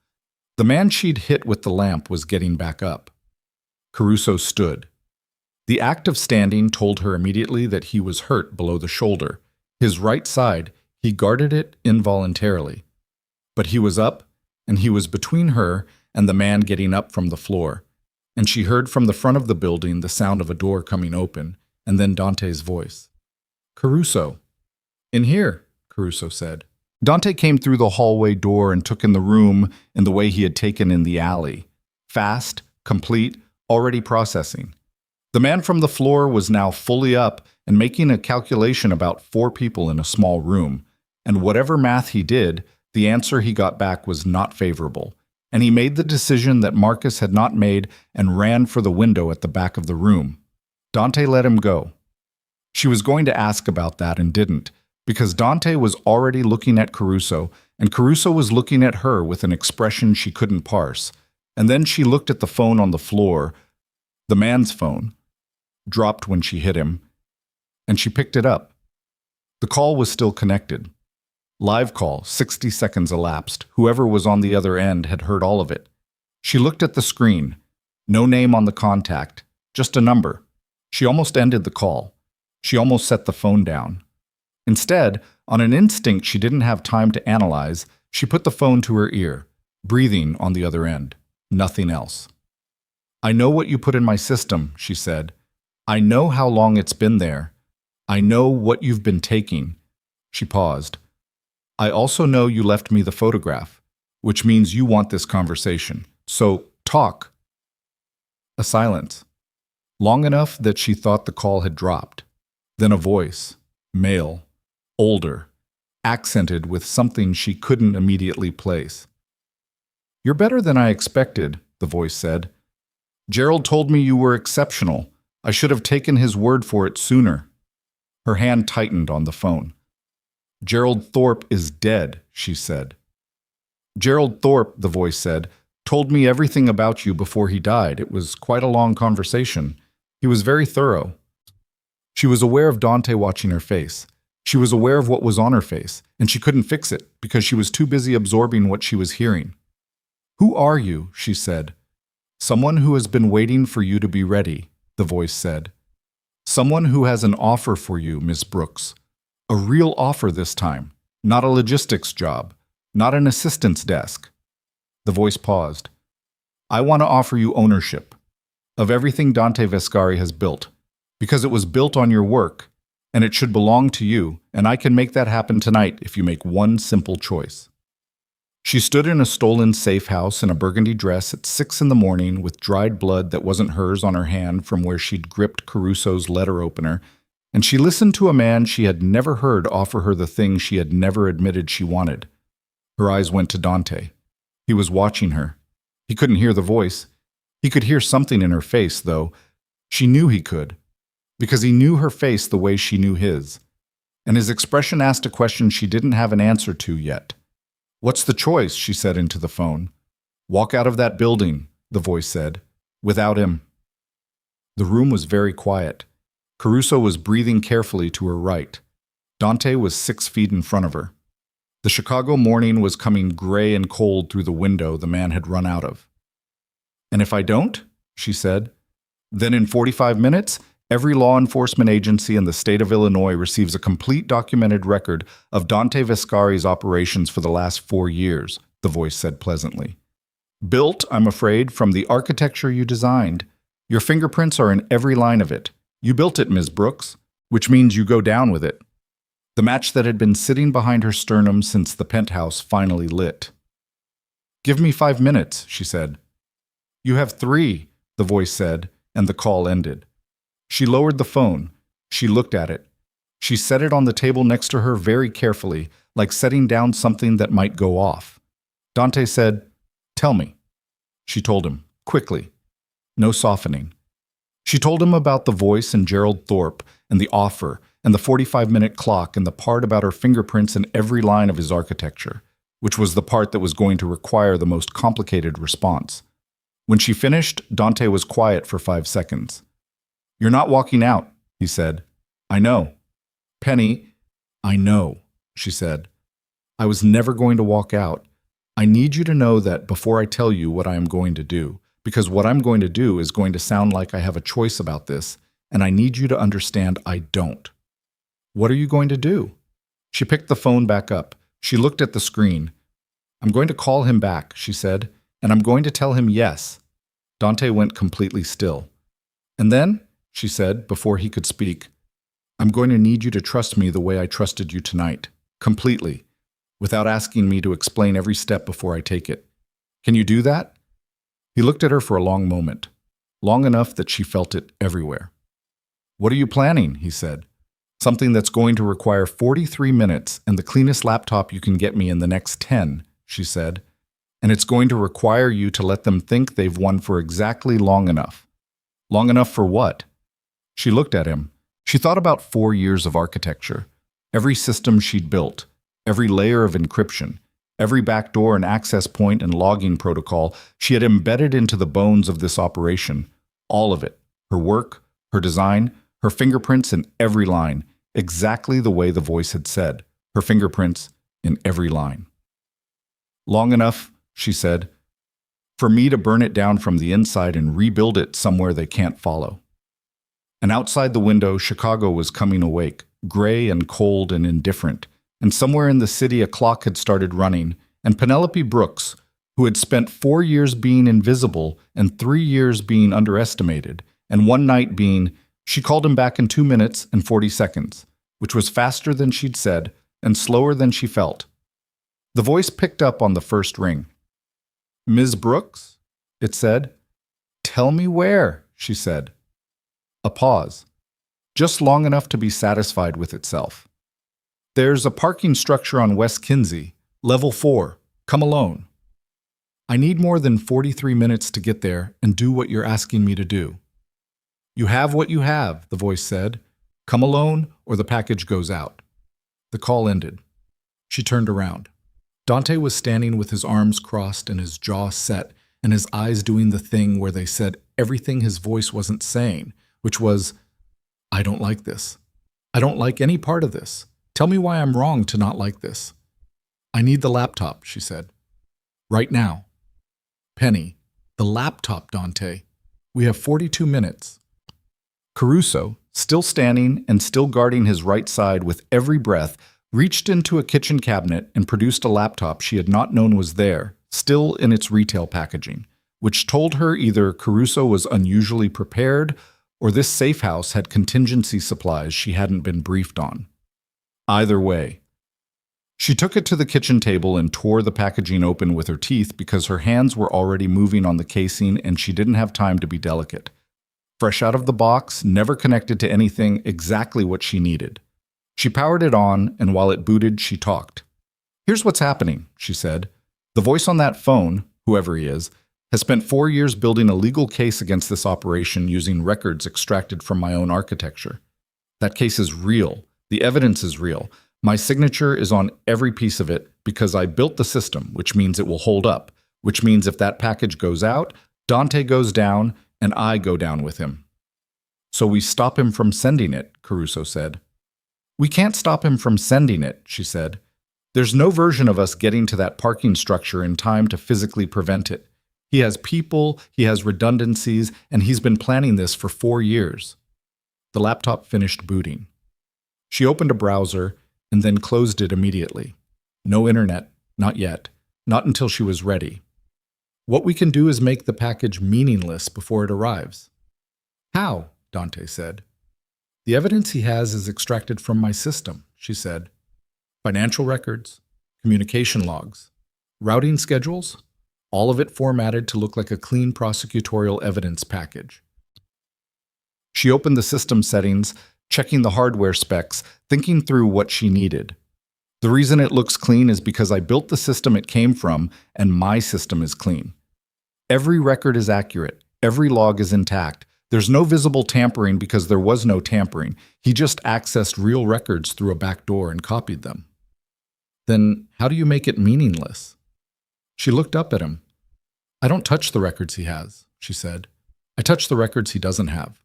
S1: The man she'd hit with the lamp was getting back up. Caruso stood. The act of standing told her immediately that he was hurt below the shoulder. His right side, he guarded it involuntarily. But he was up, and he was between her and the man getting up from the floor. And she heard from the front of the building the sound of a door coming open, and then Dante's voice. "Caruso." "In here," Caruso said. Dante came through the hallway door and took in the room in the way he had taken in the alley. Fast, complete, already processing. The man from the floor was now fully up and making a calculation about 4 people in a small room, and whatever math he did, the answer he got back was not favorable. And he made the decision that Marcus had not made and ran for the window at the back of the room. Dante let him go. She was going to ask about that and didn't, because Dante was already looking at Caruso, and Caruso was looking at her with an expression she couldn't parse. And then she looked at the phone on the floor, the man's phone, dropped when she hit him, and she picked it up. The call was still connected. Live call, 60 seconds elapsed. Whoever was on the other end had heard all of it. She looked at the screen. No name on the contact, just a number. She almost ended the call. She almost set the phone down. Instead, on an instinct she didn't have time to analyze, she put the phone to her ear, breathing on the other end. Nothing else. "I know what you put in my system," she said. "I know how long it's been there. I know what you've been taking." She paused. "I also know you left me the photograph, which means you want this conversation. So, talk." A silence. Long enough that she thought the call had dropped. Then a voice, male, older, accented with something she couldn't immediately place. "You're better than I expected," the voice said. "Gerald told me you were exceptional. I should have taken his word for it sooner." Her hand tightened on the phone. "Gerald Thorpe is dead," she said. "Gerald Thorpe," the voice said, "told me everything about you before he died. It was quite a long conversation. He was very thorough." She was aware of Dante watching her face. She was aware of what was on her face, and she couldn't fix it because she was too busy absorbing what she was hearing. "Who are you?" she said. "Someone who has been waiting for you to be ready," the voice said. "Someone who has an offer for you, Miss Brooks. A real offer this time, not a logistics job, not an assistant's desk." The voice paused. "I want to offer you ownership of everything Dante Vescari has built, because it was built on your work, and it should belong to you, and I can make that happen tonight if you make one simple choice." She stood in a stolen safe house in a burgundy dress at 6 in the morning with dried blood that wasn't hers on her hand from where she'd gripped Caruso's letter opener, and she listened to a man she had never heard offer her the thing she had never admitted she wanted. Her eyes went to Dante. He was watching her. He couldn't hear the voice. He could hear something in her face, though. She knew he could, because he knew her face the way she knew his. And his expression asked a question she didn't have an answer to yet. "What's the choice?" she said into the phone. "Walk out of that building," the voice said. "Without him." The room was very quiet. Caruso was breathing carefully to her right. Dante was 6 feet in front of her. The Chicago morning was coming gray and cold through the window the man had run out of. "And if I don't?" she said. "Then in 45 minutes, every law enforcement agency in the state of Illinois receives a complete documented record of Dante Vescari's operations for the last 4 years, the voice said pleasantly. "Built, I'm afraid, from the architecture you designed. Your fingerprints are in every line of it. You built it, Ms. Brooks, which means you go down with it." The match that had been sitting behind her sternum since the penthouse finally lit. "Give me 5 minutes," she said. "You have 3, the voice said, and the call ended. She lowered the phone. She looked at it. She set it on the table next to her very carefully, like setting down something that might go off. Dante said, "Tell me." She told him, quickly. No softening. She told him about the voice and Gerald Thorpe, and the offer, and the 45-minute clock, and the part about her fingerprints in every line of his architecture, which was the part that was going to require the most complicated response. When she finished, Dante was quiet for 5 seconds. "You're not walking out," he said. "I know." "Penny, I know," she said. "I was never going to walk out. I need you to know that before I tell you what I am going to do, because what I'm going to do is going to sound like I have a choice about this, and I need you to understand I don't." "What are you going to do?" She picked the phone back up. She looked at the screen. "I'm going to call him back," she said, "and I'm going to tell him yes." Dante went completely still. "And then," she said, before he could speak, "I'm going to need you to trust me the way I trusted you tonight, completely, without asking me to explain every step before I take it. Can you do that?" He looked at her for a long moment, long enough that she felt it everywhere. "What are you planning?" he said. "Something that's going to require 43 minutes and the cleanest laptop you can get me in the next 10, she said. "And it's going to require you to let them think they've won for exactly long enough." "Long enough for what?" She looked at him. She thought about 4 years of architecture, every system she'd built, every layer of encryption, every backdoor and access point and logging protocol she had embedded into the bones of this operation, all of it, her work, her design, her fingerprints in every line, exactly the way the voice had said, her fingerprints in every line. Long enough, she said, for me to burn it down from the inside and rebuild it somewhere they can't follow. And outside the window, Chicago was coming awake, gray and cold and indifferent, and somewhere in the city a clock had started running, and Penelope Brooks, who had spent 4 years being invisible and 3 years being underestimated, and one night being, she called him back in 2 minutes and 40 seconds, which was faster than she'd said and slower than she felt. The voice picked up on the first ring. "Ms. Brooks?" it said. "Tell me where," she said. A pause, just long enough to be satisfied with itself. "There's a parking structure on West Kinsey, level 4. Come alone." "I need more than 43 minutes to get there and do what you're asking me to do." "You have what you have," the voice said. "Come alone or the package goes out." The call ended. She turned around. Dante was standing with his arms crossed and his jaw set and his eyes doing the thing where they said everything his voice wasn't saying, which was, "I don't like this. I don't like any part of this. Tell me why I'm wrong to not like this." "I need the laptop," she said. "Right now." "Penny, the laptop, Dante. We have 42 minutes. Caruso, still standing and still guarding his right side with every breath, reached into a kitchen cabinet and produced a laptop she had not known was there, still in its retail packaging, which told her either Caruso was unusually prepared or this safe house had contingency supplies she hadn't been briefed on. Either way. She took it to the kitchen table and tore the packaging open with her teeth because her hands were already moving on the casing and she didn't have time to be delicate. Fresh out of the box, never connected to anything, exactly what she needed. She powered it on, and while it booted, she talked. "Here's what's happening," she said. "The voice on that phone, whoever he is, has spent 4 years building a legal case against this operation using records extracted from my own architecture. That case is real. The evidence is real. My signature is on every piece of it because I built the system, which means it will hold up, which means if that package goes out, Dante goes down, and I go down with him." "So we stop him from sending it," Caruso said. "We can't stop him from sending it," she said. "There's no version of us getting to that parking structure in time to physically prevent it. He has people, he has redundancies, and he's been planning this for 4 years. The laptop finished booting. She opened a browser and then closed it immediately. No internet, not yet, not until she was ready. "What we can do is make the package meaningless before it arrives." "How?" Dante said. "The evidence he has is extracted from my system," she said. "Financial records, communication logs, routing schedules, all of it formatted to look like a clean prosecutorial evidence package." She opened the system settings, checking the hardware specs, thinking through what she needed. "The reason it looks clean is because I built the system it came from, and my system is clean. Every record is accurate. Every log is intact. There's no visible tampering because there was no tampering. He just accessed real records through a back door and copied them." "Then how do you make it meaningless?" She looked up at him. "I don't touch the records he has," she said. "I touch the records he doesn't have.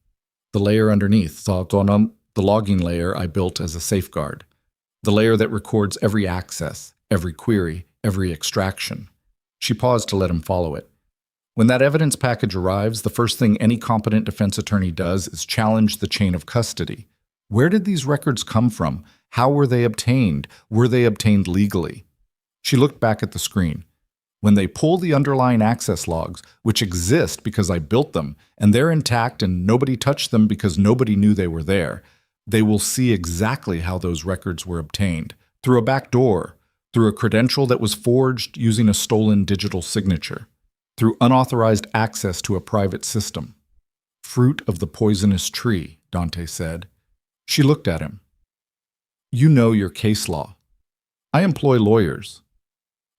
S1: The layer underneath, the logging layer I built as a safeguard. The layer that records every access, every query, every extraction." She paused to let him follow it. "When that evidence package arrives, the first thing any competent defense attorney does is challenge the chain of custody. Where did these records come from? How were they obtained? Were they obtained legally?" She looked back at the screen. "When they pull the underlying access logs, which exist because I built them, and they're intact and nobody touched them because nobody knew they were there, they will see exactly how those records were obtained, through a back door, through a credential that was forged using a stolen digital signature, through unauthorized access to a private system. Fruit of the poisonous tree," Dante said. She looked at him. "You know your case law. I employ lawyers."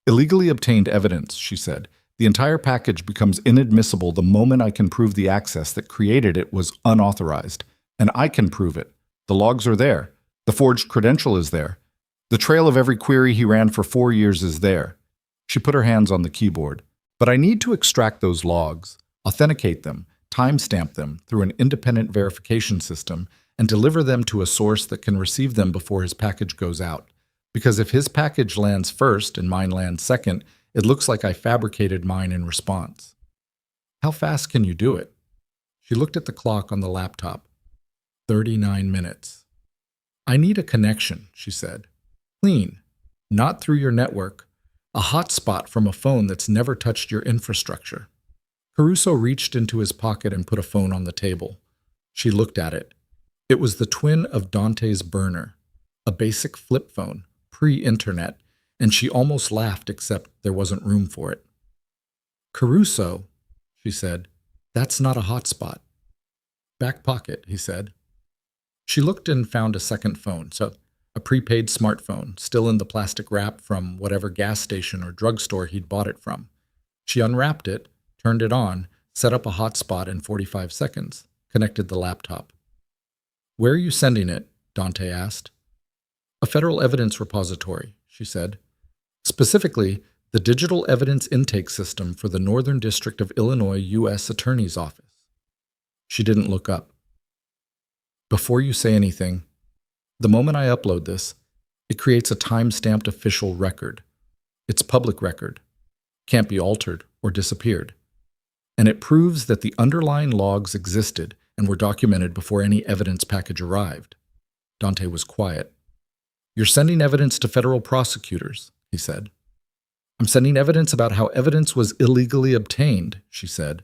S1: "Illegally obtained evidence," she said. "The entire package becomes inadmissible the moment I can prove the access that created it was unauthorized. And I can prove it. The logs are there. The forged credential is there. The trail of every query he ran for 4 years is there." She put her hands on the keyboard. "But I need to extract those logs, authenticate them, timestamp them through an independent verification system, and deliver them to a source that can receive them before his package goes out. Because if his package lands first and mine lands second, it looks like I fabricated mine in response. How fast can you do it? She looked at the clock on the laptop. 39 minutes. I need a connection, she said. Clean. Not through your network. A hotspot from a phone that's never touched your infrastructure. Caruso reached into his pocket and put a phone on the table. She looked at it. It was the twin of Dante's burner, a basic flip phone, pre-internet, and she almost laughed except there wasn't room for it. Caruso, she said, that's not a hotspot. Back pocket, he said. She looked and found a second phone, so a prepaid smartphone, still in the plastic wrap from whatever gas station or drugstore he'd bought it from. She unwrapped it, turned it on, set up a hotspot in 45 seconds, connected the laptop. Where are you sending it? Dante asked. A federal evidence repository, she said. Specifically, the Digital Evidence Intake System for the Northern District of Illinois U.S. Attorney's Office. She didn't look up. Before you say anything, the moment I upload this, it creates a time-stamped official record. It's public record. Can't be altered or disappeared. And it proves that the underlying logs existed and were documented before any evidence package arrived. Dante was quiet. You're sending evidence to federal prosecutors, he said. I'm sending evidence about how evidence was illegally obtained, she said.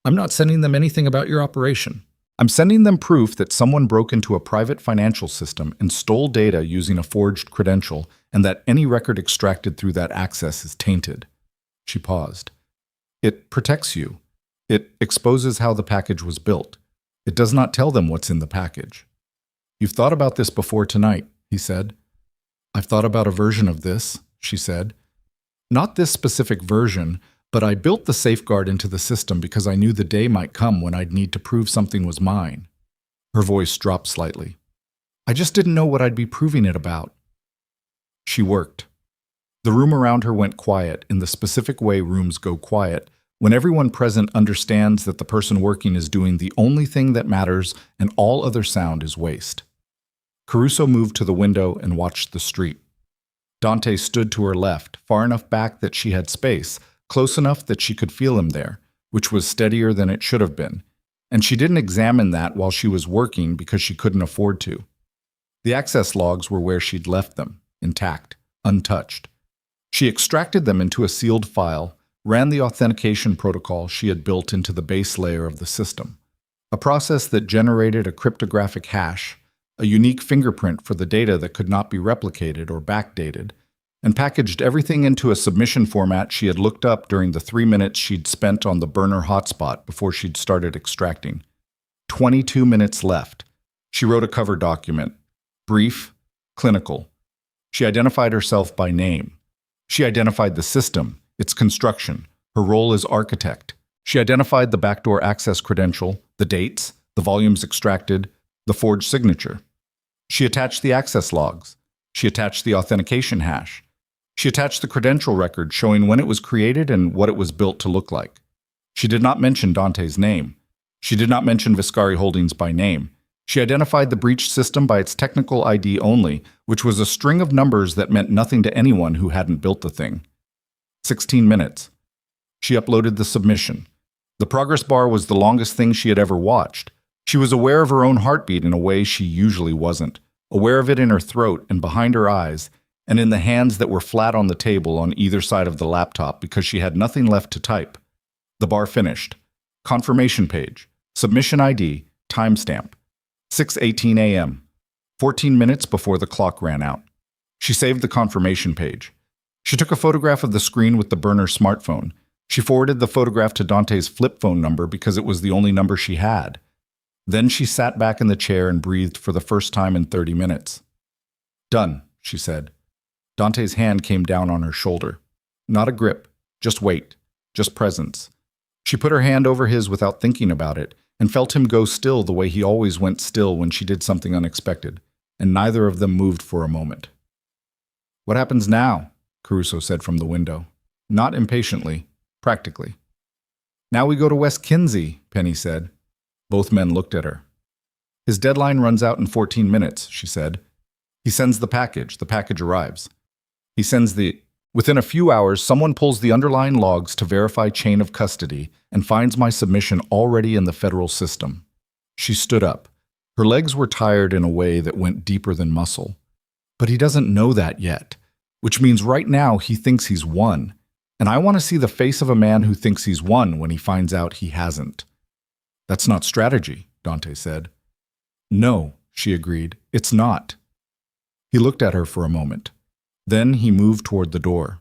S1: I'm not sending them anything about your operation. I'm sending them proof that someone broke into a private financial system and stole data using a forged credential, and that any record extracted through that access is tainted. She paused. It protects you. It exposes how the package was built. It does not tell them what's in the package. You've thought about this before tonight, he said. I've thought about a version of this, she said. Not this specific version, but I built the safeguard into the system because I knew the day might come when I'd need to prove something was mine. Her voice dropped slightly. I just didn't know what I'd be proving it about. She worked. The room around her went quiet in the specific way rooms go quiet, when everyone present understands that the person working is doing the only thing that matters and all other sound is waste. Caruso moved to the window and watched the street. Dante stood to her left, far enough back that she had space, close enough that she could feel him there, which was steadier than it should have been, and she didn't examine that while she was working because she couldn't afford to. The access logs were where she'd left them, intact, untouched. She extracted them into a sealed file, ran the authentication protocol she had built into the base layer of the system, a process that generated a cryptographic hash, a unique fingerprint for the data that could not be replicated or backdated, and packaged everything into a submission format she had looked up during the 3 minutes she'd spent on the burner hotspot before she'd started extracting. 22 minutes left. She wrote a cover document. Brief, clinical. She identified herself by name. She identified the system, its construction, her role as architect. She identified the backdoor access credential, the dates, the volumes extracted, the forged signature. She attached the access logs. She attached the authentication hash. She attached the credential record showing when it was created and what it was built to look like. She did not mention Dante's name. She did not mention Viscari Holdings by name. She identified the breached system by its technical ID only, which was a string of numbers that meant nothing to anyone who hadn't built the thing. 16 minutes. She uploaded the submission. The progress bar was the longest thing she had ever watched. She was aware of her own heartbeat in a way she usually wasn't, aware of it in her throat and behind her eyes, and in the hands that were flat on the table on either side of the laptop because she had nothing left to type. The bar finished. Confirmation page. Submission ID. Timestamp. 6:18 a.m. 14 minutes before the clock ran out. She saved the confirmation page. She took a photograph of the screen with the burner smartphone. She forwarded the photograph to Dante's flip phone number because it was the only number she had. Then she sat back in the chair and breathed for the first time in 30 minutes. Done, she said. Dante's hand came down on her shoulder. Not a grip, just weight, just presence. She put her hand over his without thinking about it and felt him go still the way he always went still when she did something unexpected, and neither of them moved for a moment. What happens now? Caruso said from the window. Not impatiently, practically. Now we go to West Kinsey, Penny said. Both men looked at her. His deadline runs out in 14 minutes, she said. He sends the package. The package arrives. He sends the... Within a few hours, someone pulls the underlying logs to verify chain of custody and finds my submission already in the federal system. She stood up. Her legs were tired in a way that went deeper than muscle. But he doesn't know that yet, which means right now he thinks he's won. And I want to see the face of a man who thinks he's won when he finds out he hasn't. That's not strategy, Dante said. No, she agreed. It's not. He looked at her for a moment. Then he moved toward the door.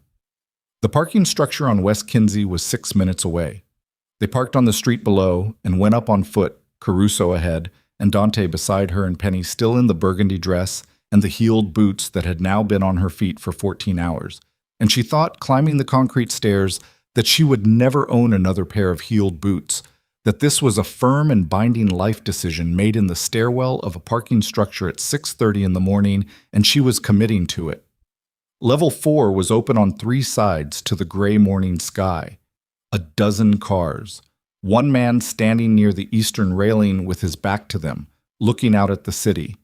S1: The parking structure on West Kinsey was 6 minutes away. They parked on the street below and went up on foot, Caruso ahead, and Dante beside her and Penny still in the burgundy dress and the heeled boots that had now been on her feet for 14 hours. And she thought, climbing the concrete stairs, that she would never own another pair of heeled boots, that this was a firm and binding life decision made in the stairwell of a parking structure at 6:30 in the morning, and she was committing to it. Level 4 was open on 3 sides to the gray morning sky. 12 cars. One man standing near the eastern railing with his back to them, looking out at the city.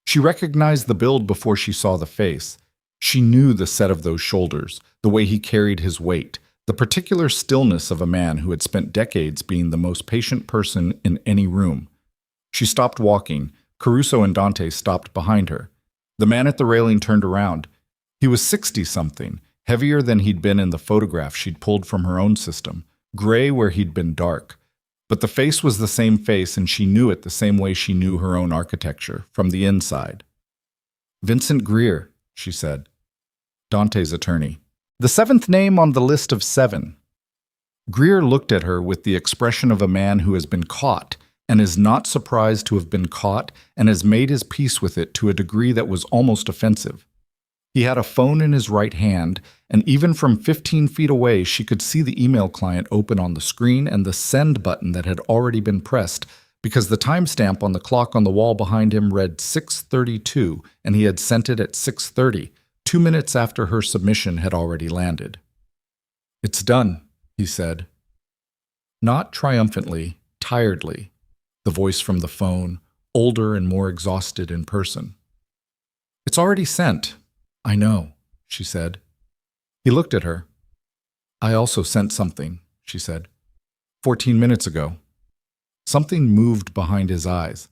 S1: She recognized the build before she saw the face. She knew the set of those shoulders, the way he carried his weight, the particular stillness of a man who had spent decades being the most patient person in any room. She stopped walking. Caruso and Dante stopped behind her. The man at the railing turned around. He was 60-something, heavier than he'd been in the photograph she'd pulled from her own system, gray where he'd been dark. But the face was the same face, and she knew it the same way she knew her own architecture, from the inside. Vincent Greer, she said. Dante's attorney. The 7th name on the list of 7. Greer looked at her with the expression of a man who has been caught and is not surprised to have been caught and has made his peace with it to a degree that was almost offensive. He had a phone in his right hand, and even from 15 feet away she could see the email client open on the screen and the send button that had already been pressed because the timestamp on the clock on the wall behind him read 6:32 and he had sent it at 6:30, 2 minutes after her submission had already landed. It's done, he said. Not triumphantly, tiredly, the voice from the phone, older and more exhausted in person. It's already sent. I know, she said. He looked at her. I also sent something, she said. 14 minutes ago. Something moved behind his eyes.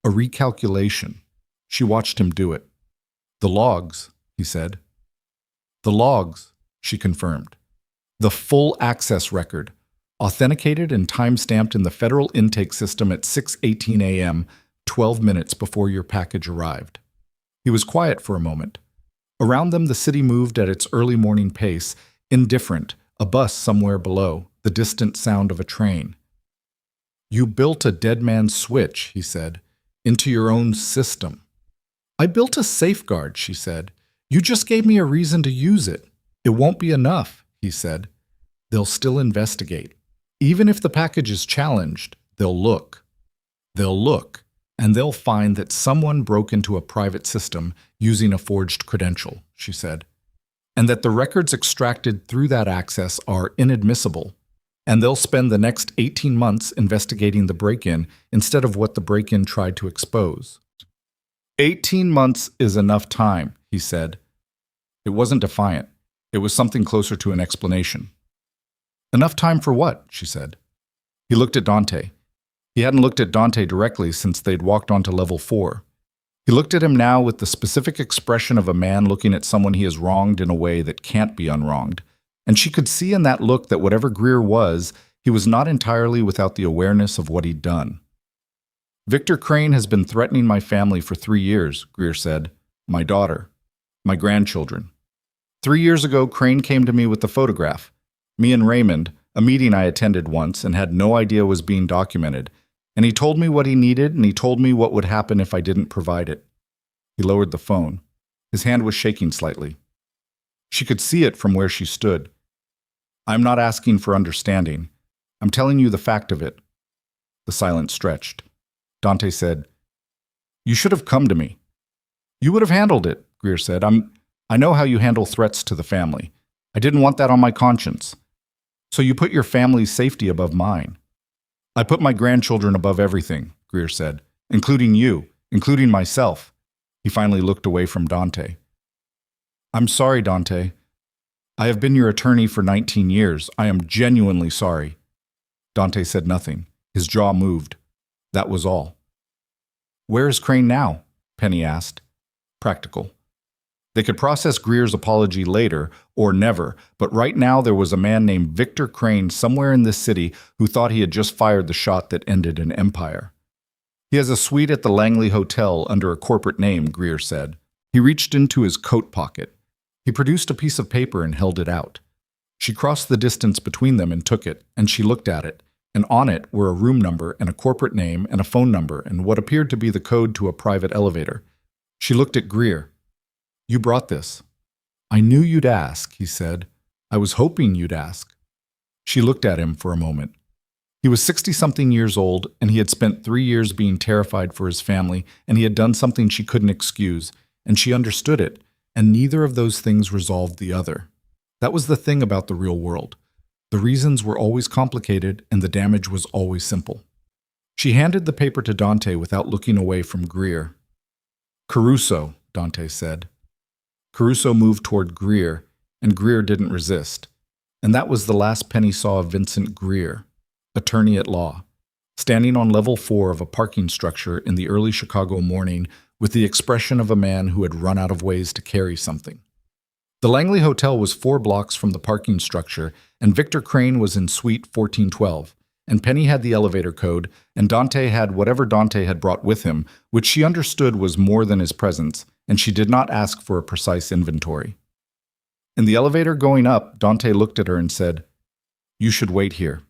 S1: A recalculation. She watched him do it. The logs, he said. The logs, she confirmed. The full access record, authenticated and time-stamped in the federal intake system at 6:18 a.m., 12 minutes before your package arrived. He was quiet for a moment. Around them, the city moved at its early morning pace, indifferent, a bus somewhere below, the distant sound of a train. You built a dead man's switch, he said, into your own system. I built a safeguard, she said. You just gave me a reason to use it. It won't be enough, he said. They'll still investigate. Even if the package is challenged, they'll look. They'll look. And they'll find that someone broke into a private system using a forged credential, she said, and that the records extracted through that access are inadmissible, and they'll spend the next 18 months investigating the break-in instead of what the break-in tried to expose. 18 months is enough time, he said. It wasn't defiant. It was something closer to an explanation. Enough time for what? She said. He looked at Dante. He hadn't looked at Dante directly since they'd walked onto level 4. He looked at him now with the specific expression of a man looking at someone he has wronged in a way that can't be unwronged. And she could see in that look that whatever Greer was, he was not entirely without the awareness of what he'd done. Victor Crane has been threatening my family for 3 years, Greer said. My daughter. My grandchildren. 3 years ago, Crane came to me with the photograph. Me and Raymond, a meeting I attended once and had no idea was being documented. And he told me what he needed, and he told me what would happen if I didn't provide it. He lowered the phone. His hand was shaking slightly. She could see it from where she stood. I'm not asking for understanding. I'm telling you the fact of it. The silence stretched. Dante said, You should have come to me. You would have handled it, Greer said. I know how you handle threats to the family. I didn't want that on my conscience. So you put your family's safety above mine. I put my grandchildren above everything, Greer said, including you, including myself. He finally looked away from Dante. I'm sorry, Dante. I have been your attorney for 19 years. I am genuinely sorry. Dante said nothing. His jaw moved. That was all. Where is Crane now? Penny asked. Practical. They could process Greer's apology later, or never, but right now there was a man named Victor Crane somewhere in this city who thought he had just fired the shot that ended an empire. He has a suite at the Langley Hotel under a corporate name, Greer said. He reached into his coat pocket. He produced a piece of paper and held it out. She crossed the distance between them and took it, and she looked at it, and on it were a room number and a corporate name and a phone number and what appeared to be the code to a private elevator. She looked at Greer. You brought this. I knew you'd ask, he said. I was hoping you'd ask. She looked at him for a moment. He was 60-something years old, and he had spent 3 years being terrified for his family, and he had done something she couldn't excuse, and she understood it, and neither of those things resolved the other. That was the thing about the real world. The reasons were always complicated, and the damage was always simple. She handed the paper to Dante without looking away from Greer. Caruso, Dante said. Caruso moved toward Greer, and Greer didn't resist. And that was the last Penny saw of Vincent Greer, attorney at law, standing on level 4 of a parking structure in the early Chicago morning with the expression of a man who had run out of ways to carry something. The Langley Hotel was 4 blocks from the parking structure, and Victor Crane was in suite 1412, and Penny had the elevator code, and Dante had whatever Dante had brought with him, which she understood was more than his presence, and she did not ask for a precise inventory. In the elevator going up, Dante looked at her and said, You should wait here.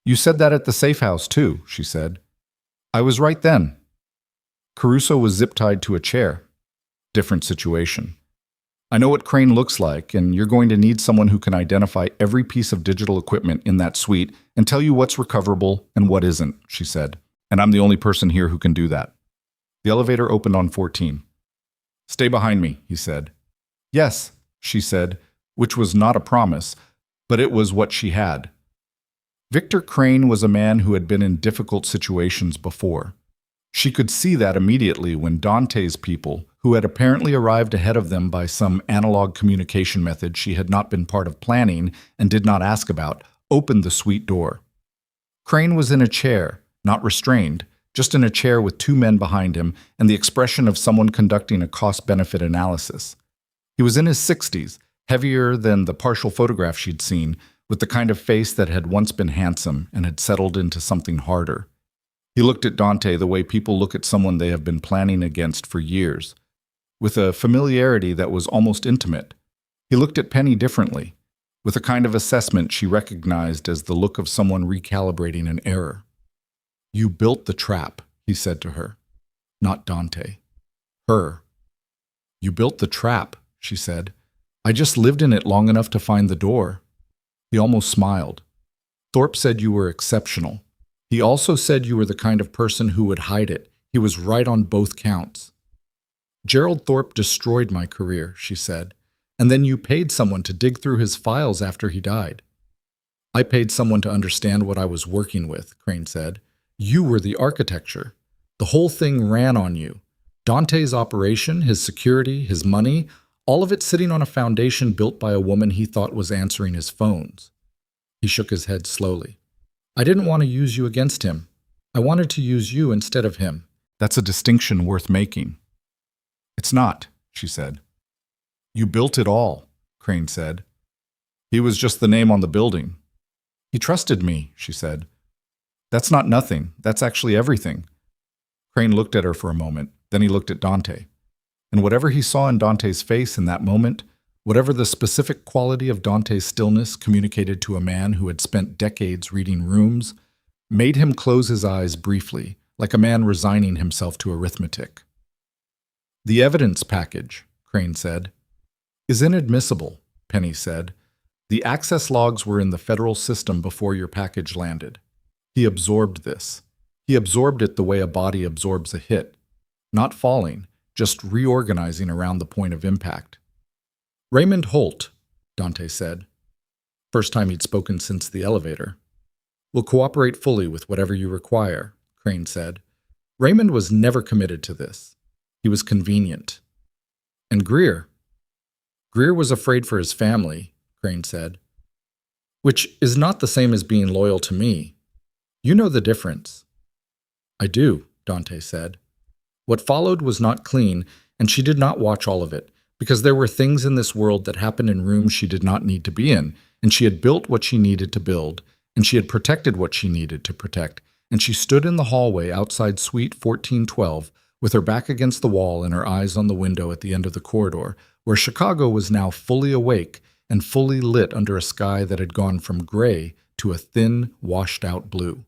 S1: You said that at the safe house, too, she said. I was right then. Caruso was zip-tied to a chair. Different situation. I know what Crane looks like, and you're going to need someone who can identify every piece of digital equipment in that suite and tell you what's recoverable and what isn't, she said. And I'm the only person here who can do that. The elevator opened on 14. Stay behind me, he said. Yes, she said, which was not a promise, but it was what she had. Victor Crane was a man who had been in difficult situations before. She could see that immediately when Dante's people, who had apparently arrived ahead of them by some analog communication method she had not been part of planning and did not ask about, opened the suite door. Crane was in a chair, not restrained, just in a chair with 2 men behind him and the expression of someone conducting a cost-benefit analysis. He was in his 60s, heavier than the partial photograph she'd seen, with the kind of face that had once been handsome and had settled into something harder. He looked at Dante the way people look at someone they have been planning against for years, with a familiarity that was almost intimate. He looked at Penny differently, with a kind of assessment she recognized as the look of someone recalibrating an error. You built the trap, he said to her. Not Dante. Her. You built the trap, she said. I just lived in it long enough to find the door. He almost smiled. Thorpe said you were exceptional. He also said you were the kind of person who would hide it. He was right on both counts. Gerald Thorpe destroyed my career, she said, and then you paid someone to dig through his files after he died. I paid someone to understand what I was working with, Crane said. You were the architecture. The whole thing ran on you. Dante's operation, his security, his money, all of it sitting on a foundation built by a woman he thought was answering his phones. He shook his head slowly. I didn't want to use you against him. I wanted to use you instead of him. That's a distinction worth making. It's not, she said. You built it all, Crane said. He was just the name on the building. He trusted me, she said. That's not nothing. That's actually everything. Crane looked at her for a moment. Then he looked at Dante. And whatever he saw in Dante's face in that moment, whatever the specific quality of Dante's stillness communicated to a man who had spent decades reading rooms, made him close his eyes briefly, like a man resigning himself to arithmetic. The evidence package, Crane said, is inadmissible, Penny said. The access logs were in the federal system before your package landed. He absorbed this. He absorbed it the way a body absorbs a hit, not falling, just reorganizing around the point of impact. Raymond Holt, Dante said. First time he'd spoken since the elevator. Will cooperate fully with whatever you require, Crane said. Raymond was never committed to this. He was convenient. And Greer was afraid for his family, Crane said. Which is not the same as being loyal to me. You know the difference. I do, Dante said. What followed was not clean, and she did not watch all of it, because there were things in this world that happened in rooms she did not need to be in, and she had built what she needed to build, and she had protected what she needed to protect, and she stood in the hallway outside Suite 1412, with her back against the wall and her eyes on the window at the end of the corridor, where Chicago was now fully awake and fully lit under a sky that had gone from gray to a thin, washed-out blue.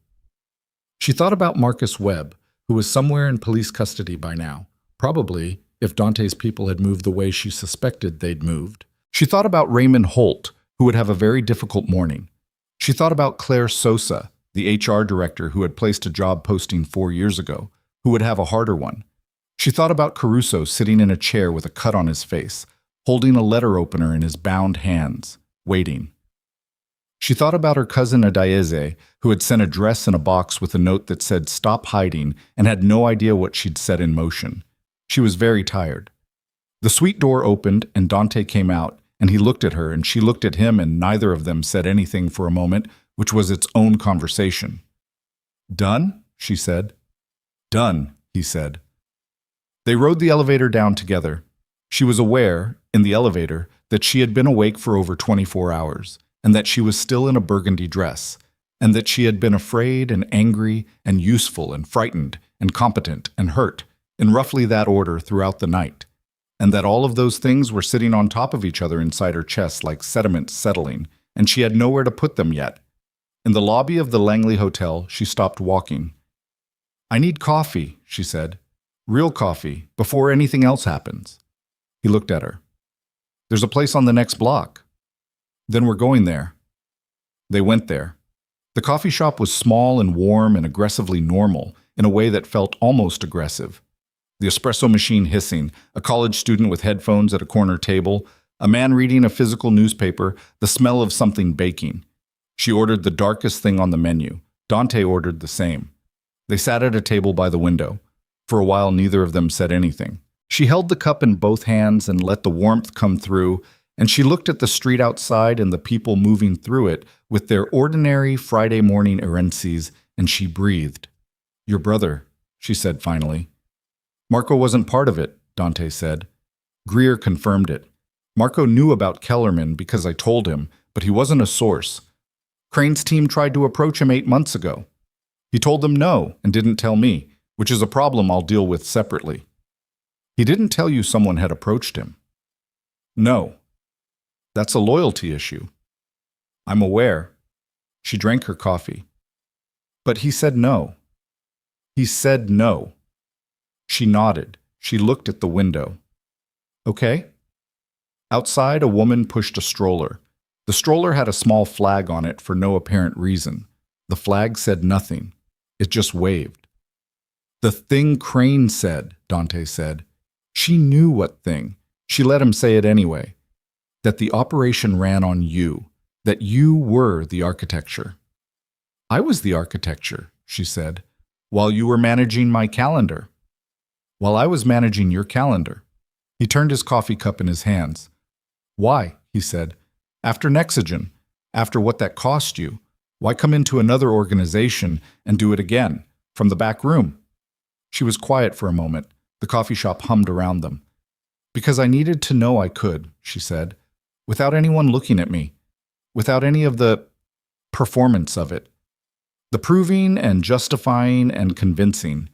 S1: She thought about Marcus Webb, who was somewhere in police custody by now, probably if Dante's people had moved the way she suspected they'd moved. She thought about Raymond Holt, who would have a very difficult morning. She thought about Claire Sosa, the HR director who had placed a job posting 4 years ago, who would have a harder one. She thought about Caruso sitting in a chair with a cut on his face, holding a letter opener in his bound hands, waiting. She thought about her cousin Adaize, who had sent a dress in a box with a note that said "Stop hiding" and had no idea what she'd set in motion. She was very tired. The suite door opened and Dante came out, and he looked at her and she looked at him, and neither of them said anything for a moment, which was its own conversation. "Done?" she said. "Done," he said. They rode the elevator down together. She was aware, in the elevator, that she had been awake for over 24 hours, and that she was still in a burgundy dress, and that she had been afraid and angry and useful and frightened and competent and hurt, in roughly that order throughout the night, and that all of those things were sitting on top of each other inside her chest like sediment settling, and she had nowhere to put them yet. In the lobby of the Langley Hotel, she stopped walking. "I need coffee," she said. "Real coffee, before anything else happens." He looked at her. "There's a place on the next block." "Then we're going there." They went there. The coffee shop was small and warm and aggressively normal, in a way that felt almost aggressive. The espresso machine hissing, a college student with headphones at a corner table, a man reading a physical newspaper, the smell of something baking. She ordered the darkest thing on the menu. Dante ordered the same. They sat at a table by the window. For a while, neither of them said anything. She held the cup in both hands and let the warmth come through, and she looked at the street outside and the people moving through it with their ordinary Friday morning errances, and she breathed. "Your brother," she said finally. "Marco wasn't part of it," Dante said. Greer confirmed it. "Marco knew about Kellerman because I told him, but he wasn't a source. Crane's team tried to approach him 8 months ago. He told them no and didn't tell me, which is a problem I'll deal with separately." "He didn't tell you someone had approached him?" "No. That's a loyalty issue." "I'm aware." She drank her coffee. "But he said no." "He said no." She nodded. She looked at the window. "Okay." Outside, a woman pushed a stroller. The stroller had a small flag on it for no apparent reason. The flag said nothing. It just waved. "The thing Crane said," Dante said. She knew what thing. She let him say it anyway. That the operation ran on you. That you were the architecture. "I was the architecture," she said, "while you were managing my calendar." "While I was managing your calendar." He turned his coffee cup in his hands. "Why?" he said. "After Nexogen, after what that cost you, why come into another organization and do it again, from the back room?" She was quiet for a moment. The coffee shop hummed around them. "Because I needed to know I could," she said, "without anyone looking at me, without any of the performance of it, the proving and justifying and convincing.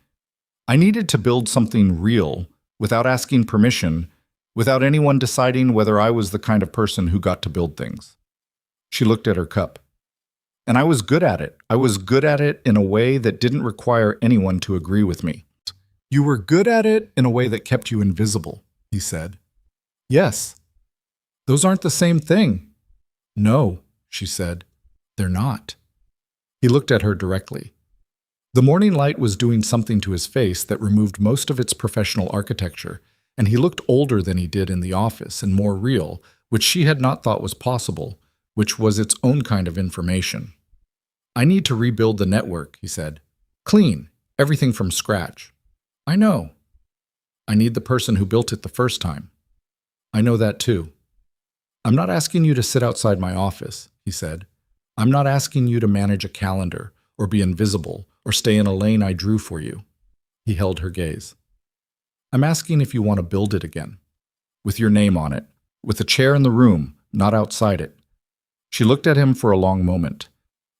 S1: I needed to build something real, without asking permission, without anyone deciding whether I was the kind of person who got to build things." She looked at her cup. "And I was good at it. I was good at it in a way that didn't require anyone to agree with me." "You were good at it in a way that kept you invisible," he said. "Yes." "Those aren't the same thing." "No," she said. "They're not." He looked at her directly. The morning light was doing something to his face that removed most of its professional architecture, and he looked older than he did in the office and more real, which she had not thought was possible, which was its own kind of information. "I need to rebuild the network," he said. "Clean, everything from scratch." "I know." I need the person who built it the first time. I know that too. I'm not asking you to sit outside my office, he said. I'm not asking you to manage a calendar, or be invisible, or stay in a lane I drew for you. He held her gaze. I'm asking if you want to build it again. With your name on it. With a chair in the room, not outside it. She looked at him for a long moment.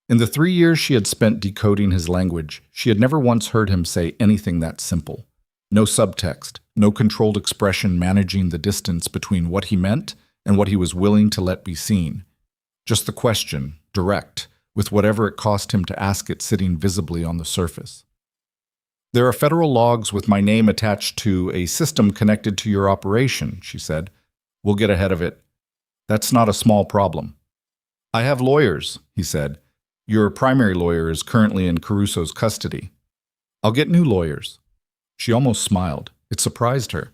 S1: In the 3 years she had spent decoding his language, she had never once heard him say anything that simple. No subtext, no controlled expression managing the distance between what he meant and what he was willing to let be seen. Just the question, direct, with whatever it cost him to ask it sitting visibly on the surface. There are federal logs with my name attached to a system connected to your operation, she said. We'll get ahead of it. That's not a small problem. I have lawyers, he said. Your primary lawyer is currently in Caruso's custody. I'll get new lawyers. She almost smiled. It surprised her.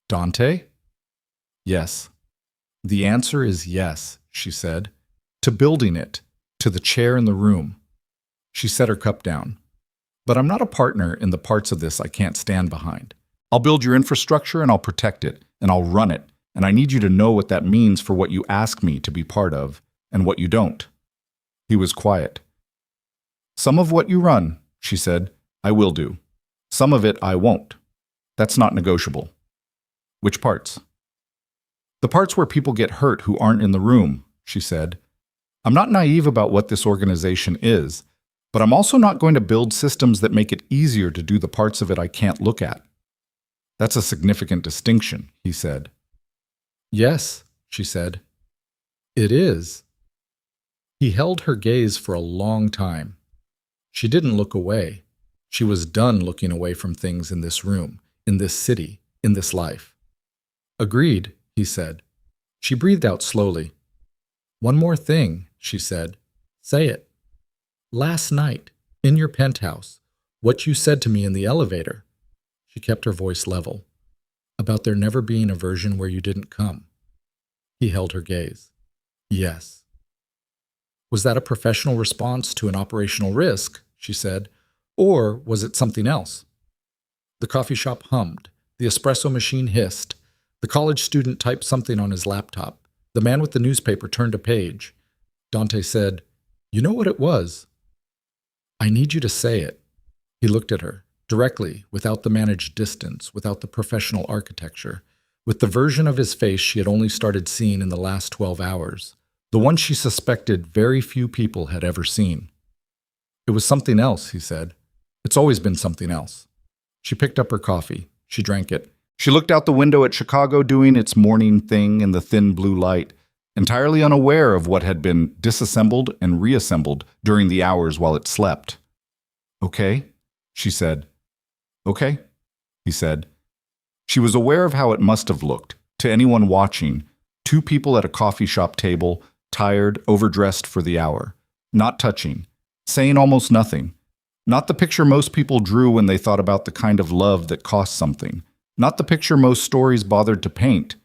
S1: Dante? Yes. The answer is yes, she said. To building it, to the chair in the room. She set her cup down. But I'm not a partner in the parts of this I can't stand behind. I'll build your infrastructure and I'll protect it, and I'll run it, and I need you to know what that means for what you ask me to be part of, and what you don't. He was quiet. Some of what you run, she said, I will do. Some of it I won't. That's not negotiable. Which parts? The parts where people get hurt who aren't in the room, she said. I'm not naive about what this organization is, but I'm also not going to build systems that make it easier to do the parts of it I can't look at. That's a significant distinction, he said. Yes, she said. It is. He held her gaze for a long time. She didn't look away. She was done looking away from things in this room, in this city, in this life. Agreed, he said. She breathed out slowly. One more thing, she said. Say it. Last night, in your penthouse, what you said to me in the elevator. She kept her voice level. About there never being a version where you didn't come. He held her gaze. Yes. Was that a professional response to an operational risk, she said, or was it something else? The coffee shop hummed. The espresso machine hissed. The college student typed something on his laptop. The man with the newspaper turned a page. Dante said, You know what it was? I need you to say it. He looked at her, directly, without the managed distance, without the professional architecture, with the version of his face she had only started seeing in the last 12 hours, the one she suspected very few people had ever seen. It was something else, he said. It's always been something else. She picked up her coffee. She drank it. She looked out the window at Chicago doing its morning thing in the thin blue light, entirely unaware of what had been disassembled and reassembled during the hours while it slept. Okay, she said. Okay, he said. She was aware of how it must have looked, to anyone watching, two people at a coffee shop table, tired, overdressed for the hour, not touching, saying almost nothing. Not the picture most people drew when they thought about the kind of love that cost something. Not the picture most stories bothered to paint.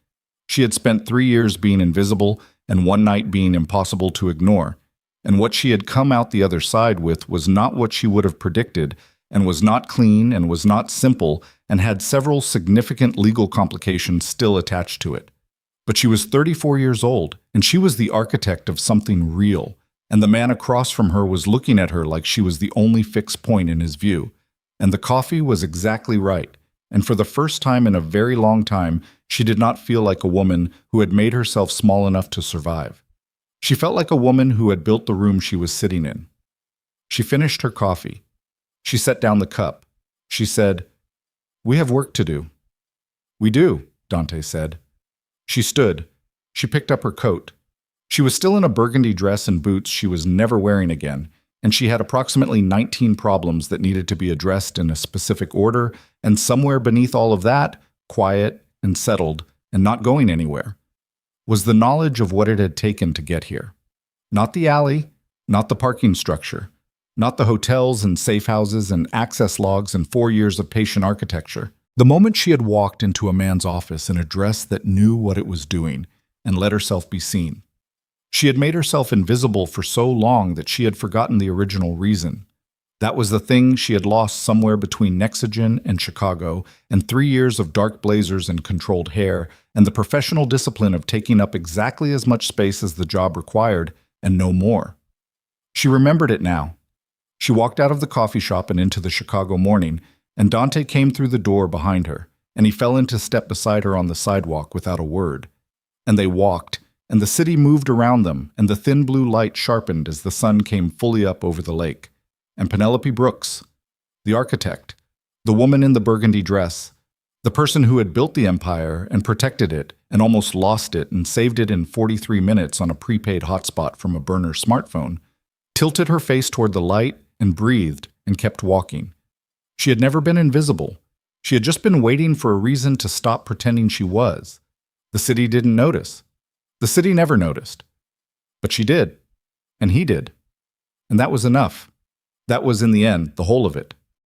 S1: She had spent 3 years being invisible and one night being impossible to ignore, and what she had come out the other side with was not what she would have predicted, and was not clean and was not simple, and had several significant legal complications still attached to it. But she was 34 years old, and she was the architect of something real, and the man across from her was looking at her like she was the only fixed point in his view. And the coffee was exactly right, and for the first time in a very long time, she did not feel like a woman who had made herself small enough to survive. She felt like a woman who had built the room she was sitting in. She finished her coffee. She set down the cup. She said, We have work to do. We do, Dante said. She stood. She picked up her coat. She was still in a burgundy dress and boots she was never wearing again, and she had approximately 19 problems that needed to be addressed in a specific order, and somewhere beneath all of that, quiet and settled and not going anywhere, was the knowledge of what it had taken to get here. Not the alley, not the parking structure, not the hotels and safe houses and access logs and 4 years of patient architecture. The moment she had walked into a man's office in a dress that knew what it was doing and let herself be seen. She had made herself invisible for so long that she had forgotten the original reason. That was the thing she had lost somewhere between Nexogen and Chicago, and 3 years of dark blazers and controlled hair, and the professional discipline of taking up exactly as much space as the job required, and no more. She remembered it now. She walked out of the coffee shop and into the Chicago morning, and Dante came through the door behind her, and he fell into step beside her on the sidewalk without a word. And they walked, and the city moved around them, and the thin blue light sharpened as the sun came fully up over the lake. And Penelope Brooks, the architect, the woman in the burgundy dress, the person who had built the empire and protected it and almost lost it and saved it in 43 minutes on a prepaid hotspot from a burner smartphone, tilted her face toward the light and breathed and kept walking. She had never been invisible. She had just been waiting for a reason to stop pretending she was. The city didn't notice. The city never noticed. But she did. And he did. And that was enough. That was, in the end, the whole of it.